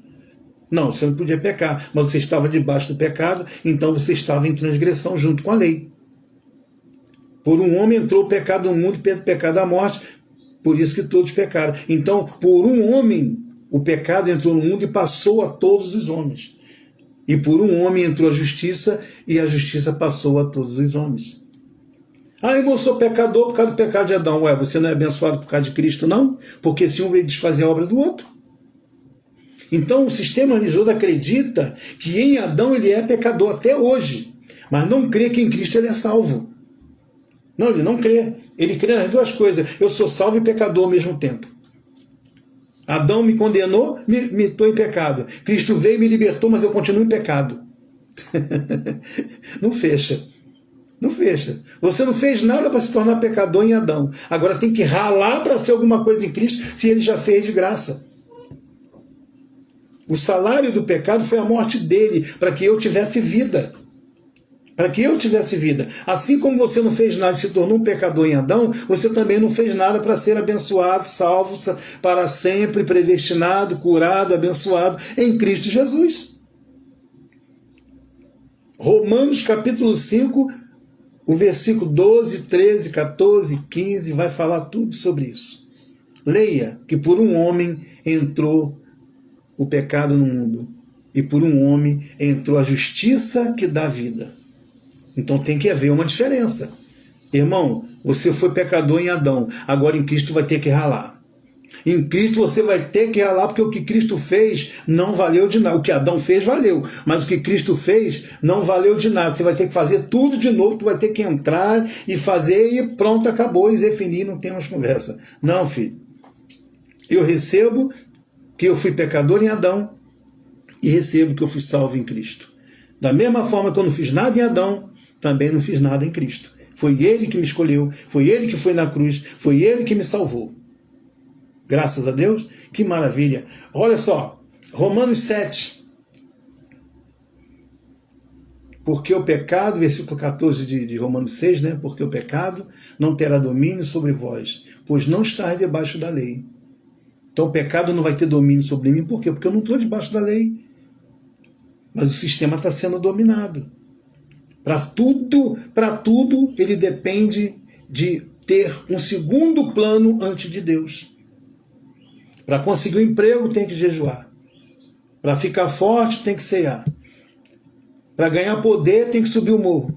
Não, você não podia pecar, mas você estava debaixo do pecado, então você estava em transgressão junto com a lei. Por um homem entrou o pecado no mundo, pelo pecado a morte, por isso que todos pecaram. Então, por um homem, o pecado entrou no mundo e passou a todos os homens. E por um homem entrou a justiça, e a justiça passou a todos os homens. Ah, eu sou pecador por causa do pecado de Adão. Ué, você não é abençoado por causa de Cristo, não? Porque se um veio desfazer a obra do outro. Então o sistema religioso acredita que em Adão ele é pecador até hoje, mas não crê que em Cristo ele é salvo. Não, ele não crê. Ele crê nas duas coisas. Eu sou salvo e pecador ao mesmo tempo. Adão me condenou, me estou em pecado. Cristo veio e me libertou, mas eu continuo em pecado. Não fecha. Não fecha. Você não fez nada para se tornar pecador em Adão. Agora tem que ralar para ser alguma coisa em Cristo, se ele já fez de graça. O salário do pecado foi a morte dele, para que eu tivesse vida. Para que eu tivesse vida. Assim como você não fez nada e se tornou um pecador em Adão, você também não fez nada para ser abençoado, salvo para sempre, predestinado, curado, abençoado em Cristo Jesus. Romanos capítulo 5, o versículo 12, 13, 14, 15, vai falar tudo sobre isso. Leia que por um homem entrou o pecado no mundo, e por um homem entrou a justiça que dá vida. Então tem que haver uma diferença. Irmão, você foi pecador em Adão, agora em Cristo vai ter que ralar. Em Cristo você vai ter que ralar, porque o que Cristo fez não valeu de nada. O que Adão fez valeu, mas o que Cristo fez não valeu de nada. Você vai ter que fazer tudo de novo, tu vai ter que entrar e fazer e pronto, acabou, e definir, não tem mais conversa. Não, filho. Eu recebo que eu fui pecador em Adão e recebo que eu fui salvo em Cristo. Da mesma forma que eu não fiz nada em Adão, também não fiz nada em Cristo. Foi Ele que me escolheu, foi Ele que foi na cruz, foi Ele que me salvou. Graças a Deus, que maravilha. Olha só, Romanos 7. Porque o pecado, versículo 14 de Romanos 6, né? Porque o pecado não terá domínio sobre vós, pois não estáis debaixo da lei. Então o pecado não vai ter domínio sobre mim. Por quê? Porque eu não estou debaixo da lei. Mas o sistema está sendo dominado. Para tudo ele depende de ter um segundo plano antes de Deus. Para conseguir um emprego tem que jejuar. Para ficar forte tem que cear. Para ganhar poder tem que subir o morro.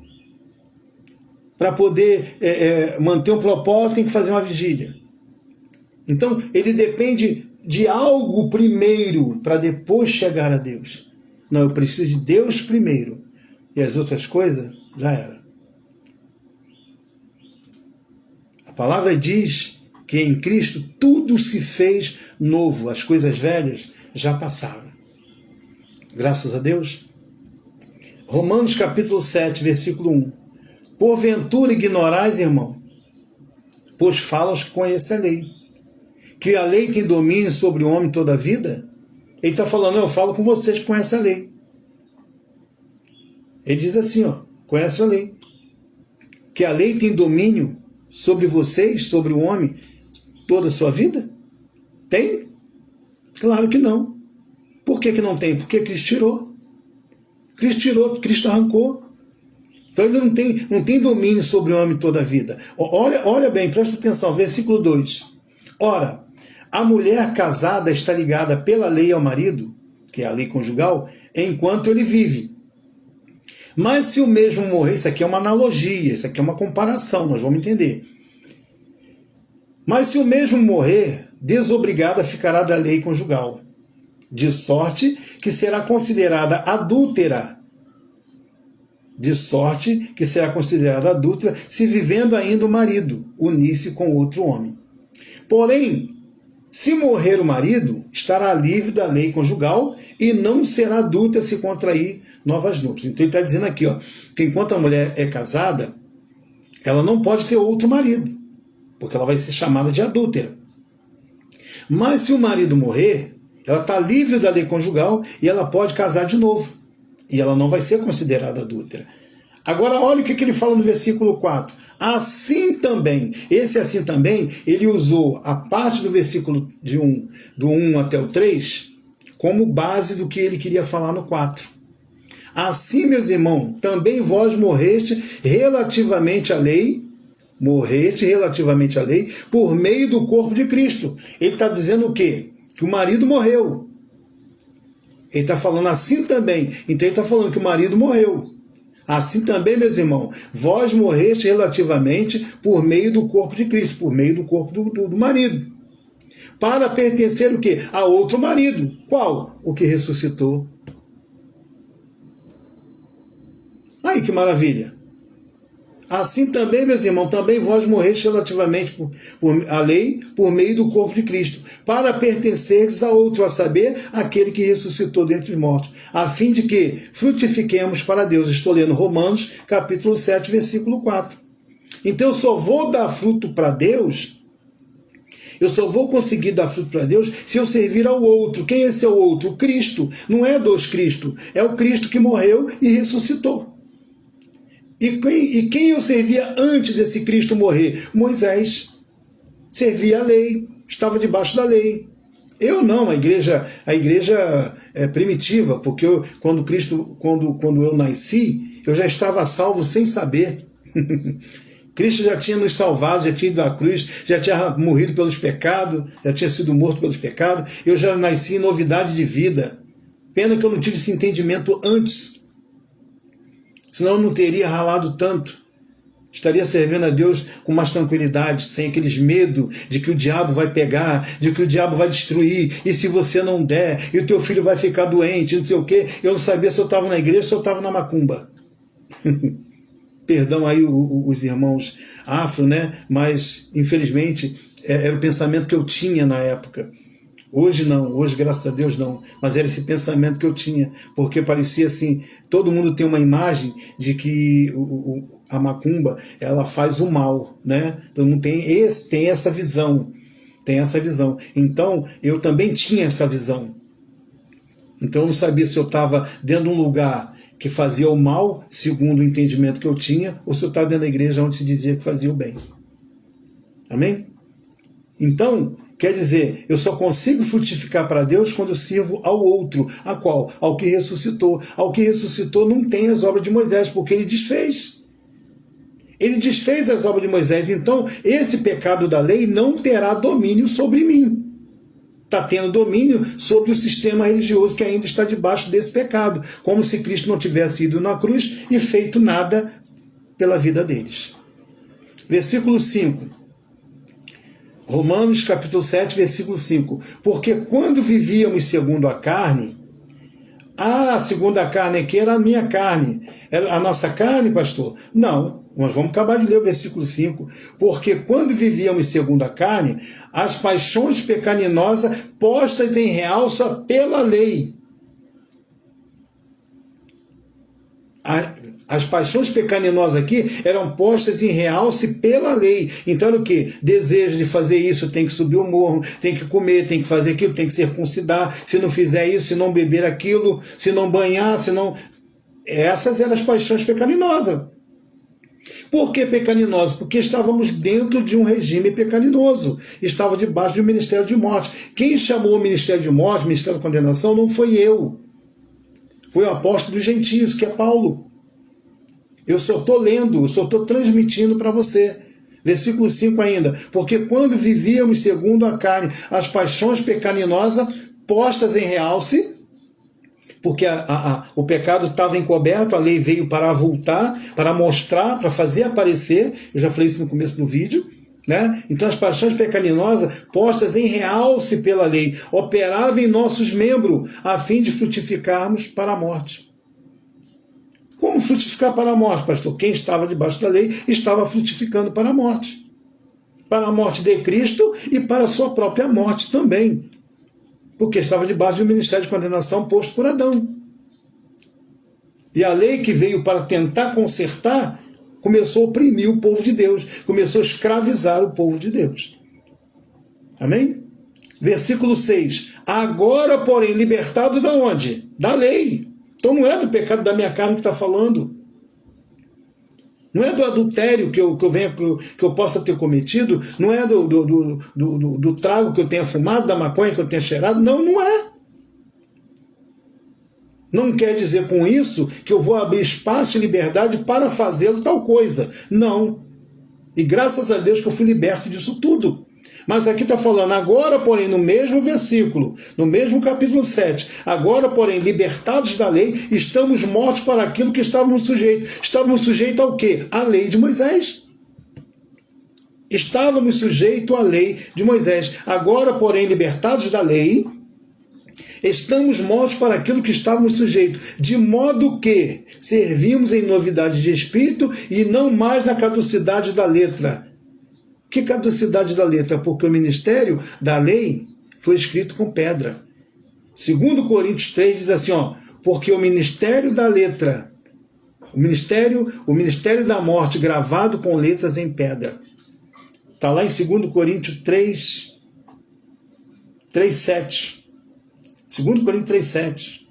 Para poder manter um propósito tem que fazer uma vigília. Então ele depende de algo primeiro para depois chegar a Deus. Não, eu preciso de Deus primeiro. E as outras coisas já era. A palavra diz que em Cristo tudo se fez novo. As coisas velhas já passaram. Graças a Deus. Romanos capítulo 7, versículo 1. Porventura ignorais, irmão, pois falam os que conhecem a lei, que a lei tem domínio sobre o homem toda a vida? Ele está falando, eu falo com vocês que conhecem a lei. Ele diz assim, conhece a lei. Que a lei tem domínio sobre vocês, sobre o homem, toda a sua vida? Tem? Claro que não. Por que não tem? Porque Cristo tirou. Cristo tirou, Cristo arrancou. Então ele não tem domínio sobre o homem toda a vida. Olha bem, presta atenção, versículo 2. Ora, a mulher casada está ligada pela lei ao marido, que é a lei conjugal, enquanto ele vive. Mas se o mesmo morrer, isso aqui é uma analogia, isso aqui é uma comparação, nós vamos entender. Mas se o mesmo morrer, desobrigada ficará da lei conjugal, de sorte que será considerada adúltera. De sorte que será considerada adúltera se vivendo ainda o marido, unir-se com outro homem. Porém, se morrer o marido, estará livre da lei conjugal e não será adúltera se contrair novas núpcias. Então ele está dizendo aqui, que enquanto a mulher é casada, ela não pode ter outro marido, porque ela vai ser chamada de adúltera. Mas se o marido morrer, ela está livre da lei conjugal e ela pode casar de novo. E ela não vai ser considerada adúltera. Agora olha o que ele fala no versículo 4. Assim também, esse assim também, ele usou a parte do versículo do 1 até o 3 como base do que ele queria falar no 4. Assim, meus irmãos, também vós morreste relativamente à lei, por meio do corpo de Cristo. Ele está dizendo o quê? Que o marido morreu. Ele está falando assim também. Então ele está falando que o marido morreu. Assim também, meus irmãos, vós morreste relativamente por meio do corpo de Cristo, por meio do corpo do marido. Para pertencer o quê? A outro marido. Qual? O que ressuscitou. Aí que maravilha. Assim também, meus irmãos, também vós morreste relativamente à lei, por meio do corpo de Cristo, para pertenceres a outro, a saber, aquele que ressuscitou dentre os mortos, a fim de que frutifiquemos para Deus. Estou lendo Romanos, capítulo 7, versículo 4. Então eu só vou dar fruto para Deus, eu só vou conseguir dar fruto para Deus se eu servir ao outro. Quem é esse é o outro? O Cristo. Não é dois Cristo, é o Cristo que morreu e ressuscitou. E quem eu servia antes desse Cristo morrer? Moisés. Servia a lei, estava debaixo da lei. Eu não, a igreja é primitiva, porque quando eu nasci, eu já estava salvo sem saber. Cristo já tinha nos salvado, já tinha ido à cruz, já tinha morrido pelos pecados, já tinha sido morto pelos pecados. Eu já nasci em novidade de vida. Pena que eu não tive esse entendimento antes. Senão eu não teria ralado tanto. Estaria servindo a Deus com mais tranquilidade, sem aqueles medos de que o diabo vai pegar, de que o diabo vai destruir, e se você não der, e o teu filho vai ficar doente, não sei o quê. Eu não sabia se eu estava na igreja ou se eu estava na macumba. Perdão aí os irmãos afro, né? Mas, infelizmente, era o pensamento que eu tinha na época. Hoje não, hoje graças a Deus não, mas era esse pensamento que eu tinha, porque parecia assim, todo mundo tem uma imagem de que a macumba, ela faz o mal, né? Todo mundo tem essa visão, então eu também tinha essa visão, então eu não sabia se eu estava dentro de um lugar que fazia o mal, segundo o entendimento que eu tinha, ou se eu estava dentro da igreja onde se dizia que fazia o bem. Amém? Então, Quer dizer, eu só consigo frutificar para Deus quando eu sirvo ao outro. A qual? Ao que ressuscitou. Ao que ressuscitou não tem as obras de Moisés, porque ele desfez. Ele desfez as obras de Moisés. Então, esse pecado da lei não terá domínio sobre mim. Está tendo domínio sobre o sistema religioso que ainda está debaixo desse pecado. Como se Cristo não tivesse ido na cruz e feito nada pela vida deles. Versículo 5. Romanos capítulo 7, versículo 5. Porque quando vivíamos segundo a carne, segundo a carne aqui era a minha carne. Era a nossa carne, pastor? Não, nós vamos acabar de ler o versículo 5. Porque quando vivíamos segundo a carne, as paixões pecaminosas postas em realça pela lei. As paixões pecaminosas aqui eram postas em realce pela lei. Então era o quê? Desejo de fazer isso, tem que subir o morro, tem que comer, tem que fazer aquilo, tem que circuncidar. Se não fizer isso, se não beber aquilo, se não banhar, se não... Essas eram as paixões pecaminosas. Por que pecaminoso? Porque estávamos dentro de um regime pecaminoso. Estava debaixo de um ministério de morte. Quem chamou o ministério de morte, o ministério de condenação, não foi eu. Foi o apóstolo dos gentios, que é Paulo. Eu só estou lendo, eu só estou transmitindo para você. Versículo 5 ainda. Porque quando vivíamos segundo a carne, as paixões pecaminosas postas em realce, porque o pecado estava encoberto, a lei veio para avultar, para mostrar, para fazer aparecer. Eu já falei isso no começo do vídeo. Né? Então as paixões pecaminosas postas em realce pela lei operavam em nossos membros a fim de frutificarmos para a morte. Como frutificar para a morte, pastor? Quem estava debaixo da lei estava frutificando para a morte. Para a morte de Cristo e para a sua própria morte também. Porque estava debaixo de um ministério de condenação posto por Adão. E a lei que veio para tentar consertar começou a oprimir o povo de Deus. Começou a escravizar o povo de Deus. Amém? Versículo 6. Agora, porém, libertado da onde? Da lei. Então não é do pecado da minha carne que está falando. Não é do adultério que eu possa ter cometido. Não é do trago que eu tenha fumado, da maconha que eu tenha cheirado. Não, não é. Não quer dizer com isso que eu vou abrir espaço e liberdade para fazê-lo tal coisa. Não. E graças a Deus que eu fui liberto disso tudo. Mas aqui está falando, agora, porém, no mesmo versículo, no mesmo capítulo 7, agora, porém, libertados da lei, estamos mortos para aquilo que estávamos sujeitos. Estávamos sujeitos ao quê? À lei de Moisés. Estávamos sujeitos à lei de Moisés. Agora, porém, libertados da lei, estamos mortos para aquilo que estávamos sujeitos, de modo que servimos em novidade de espírito e não mais na caducidade da letra. Que caducidade da letra? Porque o ministério da lei foi escrito com pedra. 2 Coríntios 3 diz assim, porque o ministério da letra, o ministério da morte gravado com letras em pedra. Está lá em 2 Coríntios 3:7. 2 Coríntios 3:7.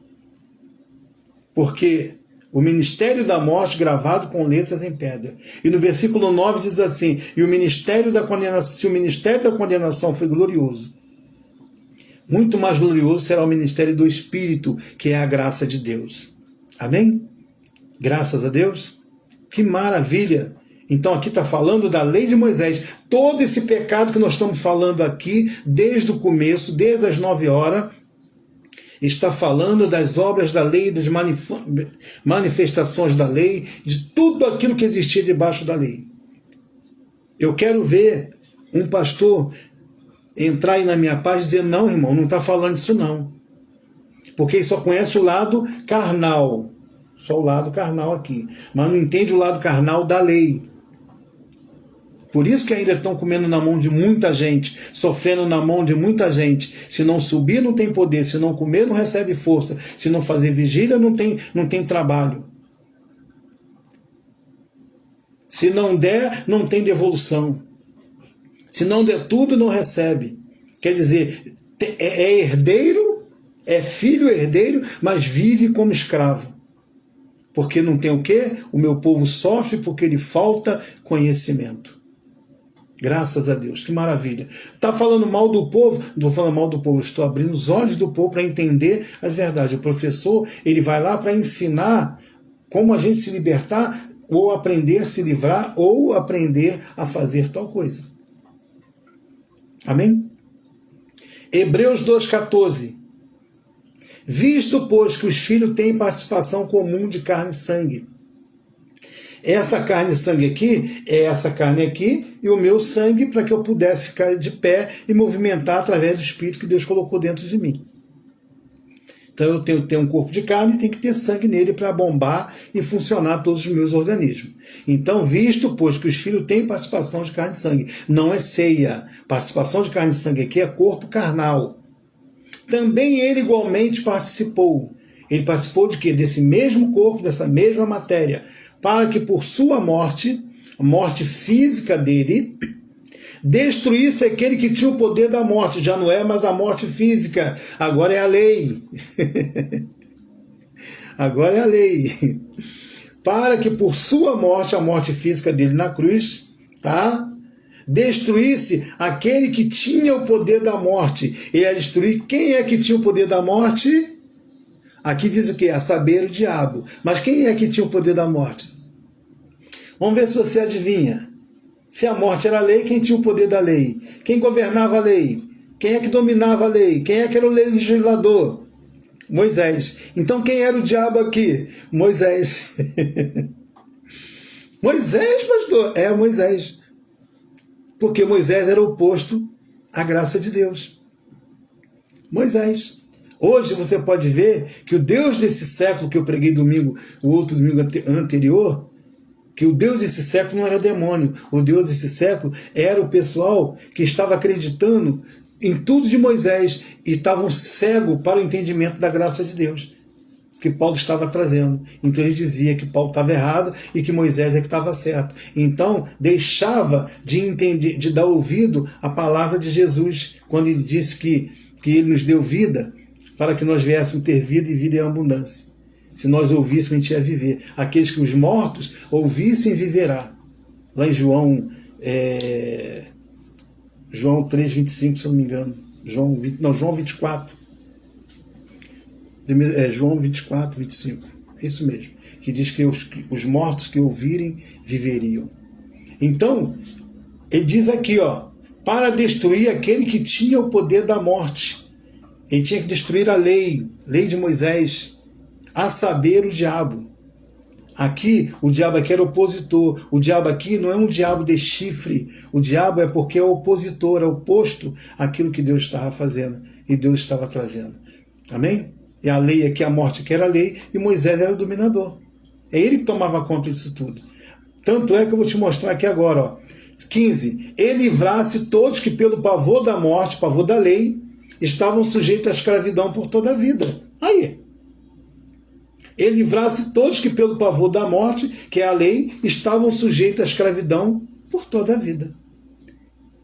Porque o ministério da morte gravado com letras em pedra. E no versículo 9 diz assim, e o ministério da condenação, se o ministério da condenação foi glorioso, muito mais glorioso será o ministério do Espírito, que é a graça de Deus. Amém? Graças a Deus. Que maravilha! Então aqui está falando da lei de Moisés. Todo esse pecado que nós estamos falando aqui, desde o começo, desde as 9 horas, está falando das obras da lei, das manifestações da lei, de tudo aquilo que existia debaixo da lei. Eu quero ver um pastor entrar aí na minha página e dizer, não, irmão, não está falando isso não. Porque ele só conhece o lado carnal. Só o lado carnal aqui. Mas não entende o lado carnal da lei. Por isso que ainda estão comendo na mão de muita gente, sofrendo na mão de muita gente. Se não subir, não tem poder. Se não comer, não recebe força. Se não fazer vigília, não tem trabalho. Se não der, não tem devolução. Se não der tudo, não recebe. Quer dizer, é herdeiro, é filho herdeiro, mas vive como escravo. Porque não tem o quê? O meu povo sofre porque lhe falta conhecimento. Graças a Deus, que maravilha. Está falando mal do povo? Não estou falando mal do povo, estou abrindo os olhos do povo para entender a verdade. O professor, ele vai lá para ensinar como a gente se libertar, ou aprender a se livrar, ou aprender a fazer tal coisa. Amém? Hebreus 2,14. Visto, pois, que os filhos têm participação comum de carne e sangue. Essa carne e sangue aqui é essa carne aqui e o meu sangue, para que eu pudesse ficar de pé e movimentar através do Espírito que Deus colocou dentro de mim. Então eu tenho que ter um corpo de carne e tem que ter sangue nele para bombar e funcionar todos os meus organismos. Então, visto, pois, que os filhos têm participação de carne e sangue, não é ceia. Participação de carne e sangue aqui é corpo carnal. Também ele igualmente participou. Ele participou de quê? Desse mesmo corpo, dessa mesma matéria, para que por sua morte, a morte física dele, destruísse aquele que tinha o poder da morte. Já não é mais a morte física, agora é a lei. Agora é a lei. Para que por sua morte, a morte física dele na cruz, tá? Destruísse aquele que tinha o poder da morte. Ele ia destruir quem é que tinha o poder da morte? Aqui diz o quê? A saber, o diabo. Mas quem é que tinha o poder da morte? Vamos ver se você adivinha. Se a morte era a lei, quem tinha o poder da lei? Quem governava a lei? Quem é que dominava a lei? Quem é que era o legislador? Moisés. Então quem era o diabo aqui? Moisés. Moisés, pastor? É Moisés. Porque Moisés era oposto à graça de Deus. Moisés. Hoje você pode ver que o Deus desse século que eu preguei domingo, o outro domingo anterior, que o Deus desse século não era demônio. O Deus desse século era o pessoal que estava acreditando em tudo de Moisés e estavam cegos para o entendimento da graça de Deus que Paulo estava trazendo. Então ele dizia que Paulo estava errado e que Moisés é que estava certo. Então deixava de entender, de dar ouvido à palavra de Jesus, quando ele disse que ele nos deu vida para que nós viéssemos ter vida e vida em abundância. Se nós ouvíssemos, a gente ia viver. Aqueles que os mortos ouvissem, viverá. Lá em João 3,25, se eu não me engano. João 24. João 24, 25. É isso mesmo. Que diz que os mortos que ouvirem, viveriam. Então, ele diz aqui, ó, para destruir aquele que tinha o poder da morte. Ele tinha que destruir a lei de Moisés, a saber, o diabo. Aqui, o diabo aqui era opositor. O diabo aqui não é um diabo de chifre. O diabo é porque é opositor, é oposto àquilo que Deus estava fazendo e Deus estava trazendo. Amém? E a lei aqui, a morte que era a lei, e Moisés era o dominador. É ele que tomava conta disso tudo. Tanto é que eu vou te mostrar aqui agora, ó. 15. Ele livrasse todos que pelo pavor da morte, pavor da lei, estavam sujeitos à escravidão por toda a vida. Aí. Ele livrasse todos que pelo pavor da morte, que é a lei, estavam sujeitos à escravidão por toda a vida.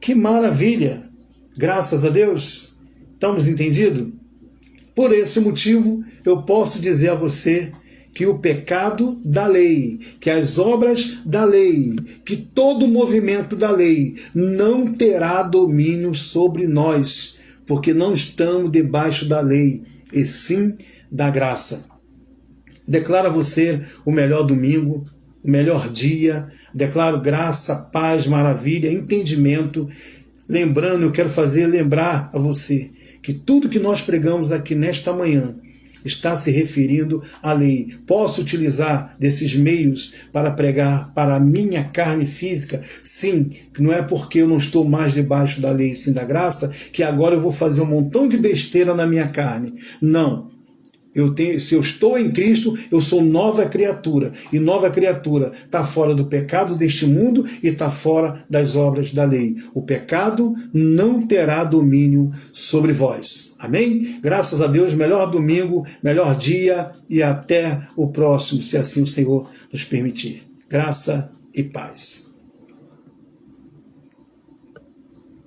Que maravilha! Graças a Deus! Estamos entendidos? Por esse motivo, eu posso dizer a você que o pecado da lei, que as obras da lei, que todo o movimento da lei não terá domínio sobre nós, porque não estamos debaixo da lei, e sim da graça. Declaro a você o melhor domingo, o melhor dia, declaro graça, paz, maravilha, entendimento. Lembrando, eu quero lembrar a você que tudo que nós pregamos aqui nesta manhã está se referindo à lei. Posso utilizar desses meios para pregar para a minha carne física? Sim, que não é porque eu não estou mais debaixo da lei, sim da graça, que agora eu vou fazer um montão de besteira na minha carne. Não. Se eu estou em Cristo, eu sou nova criatura. E nova criatura está fora do pecado deste mundo e está fora das obras da lei. O pecado não terá domínio sobre vós. Amém? Graças a Deus, melhor domingo, melhor dia e até o próximo, se assim o Senhor nos permitir. Graça e paz.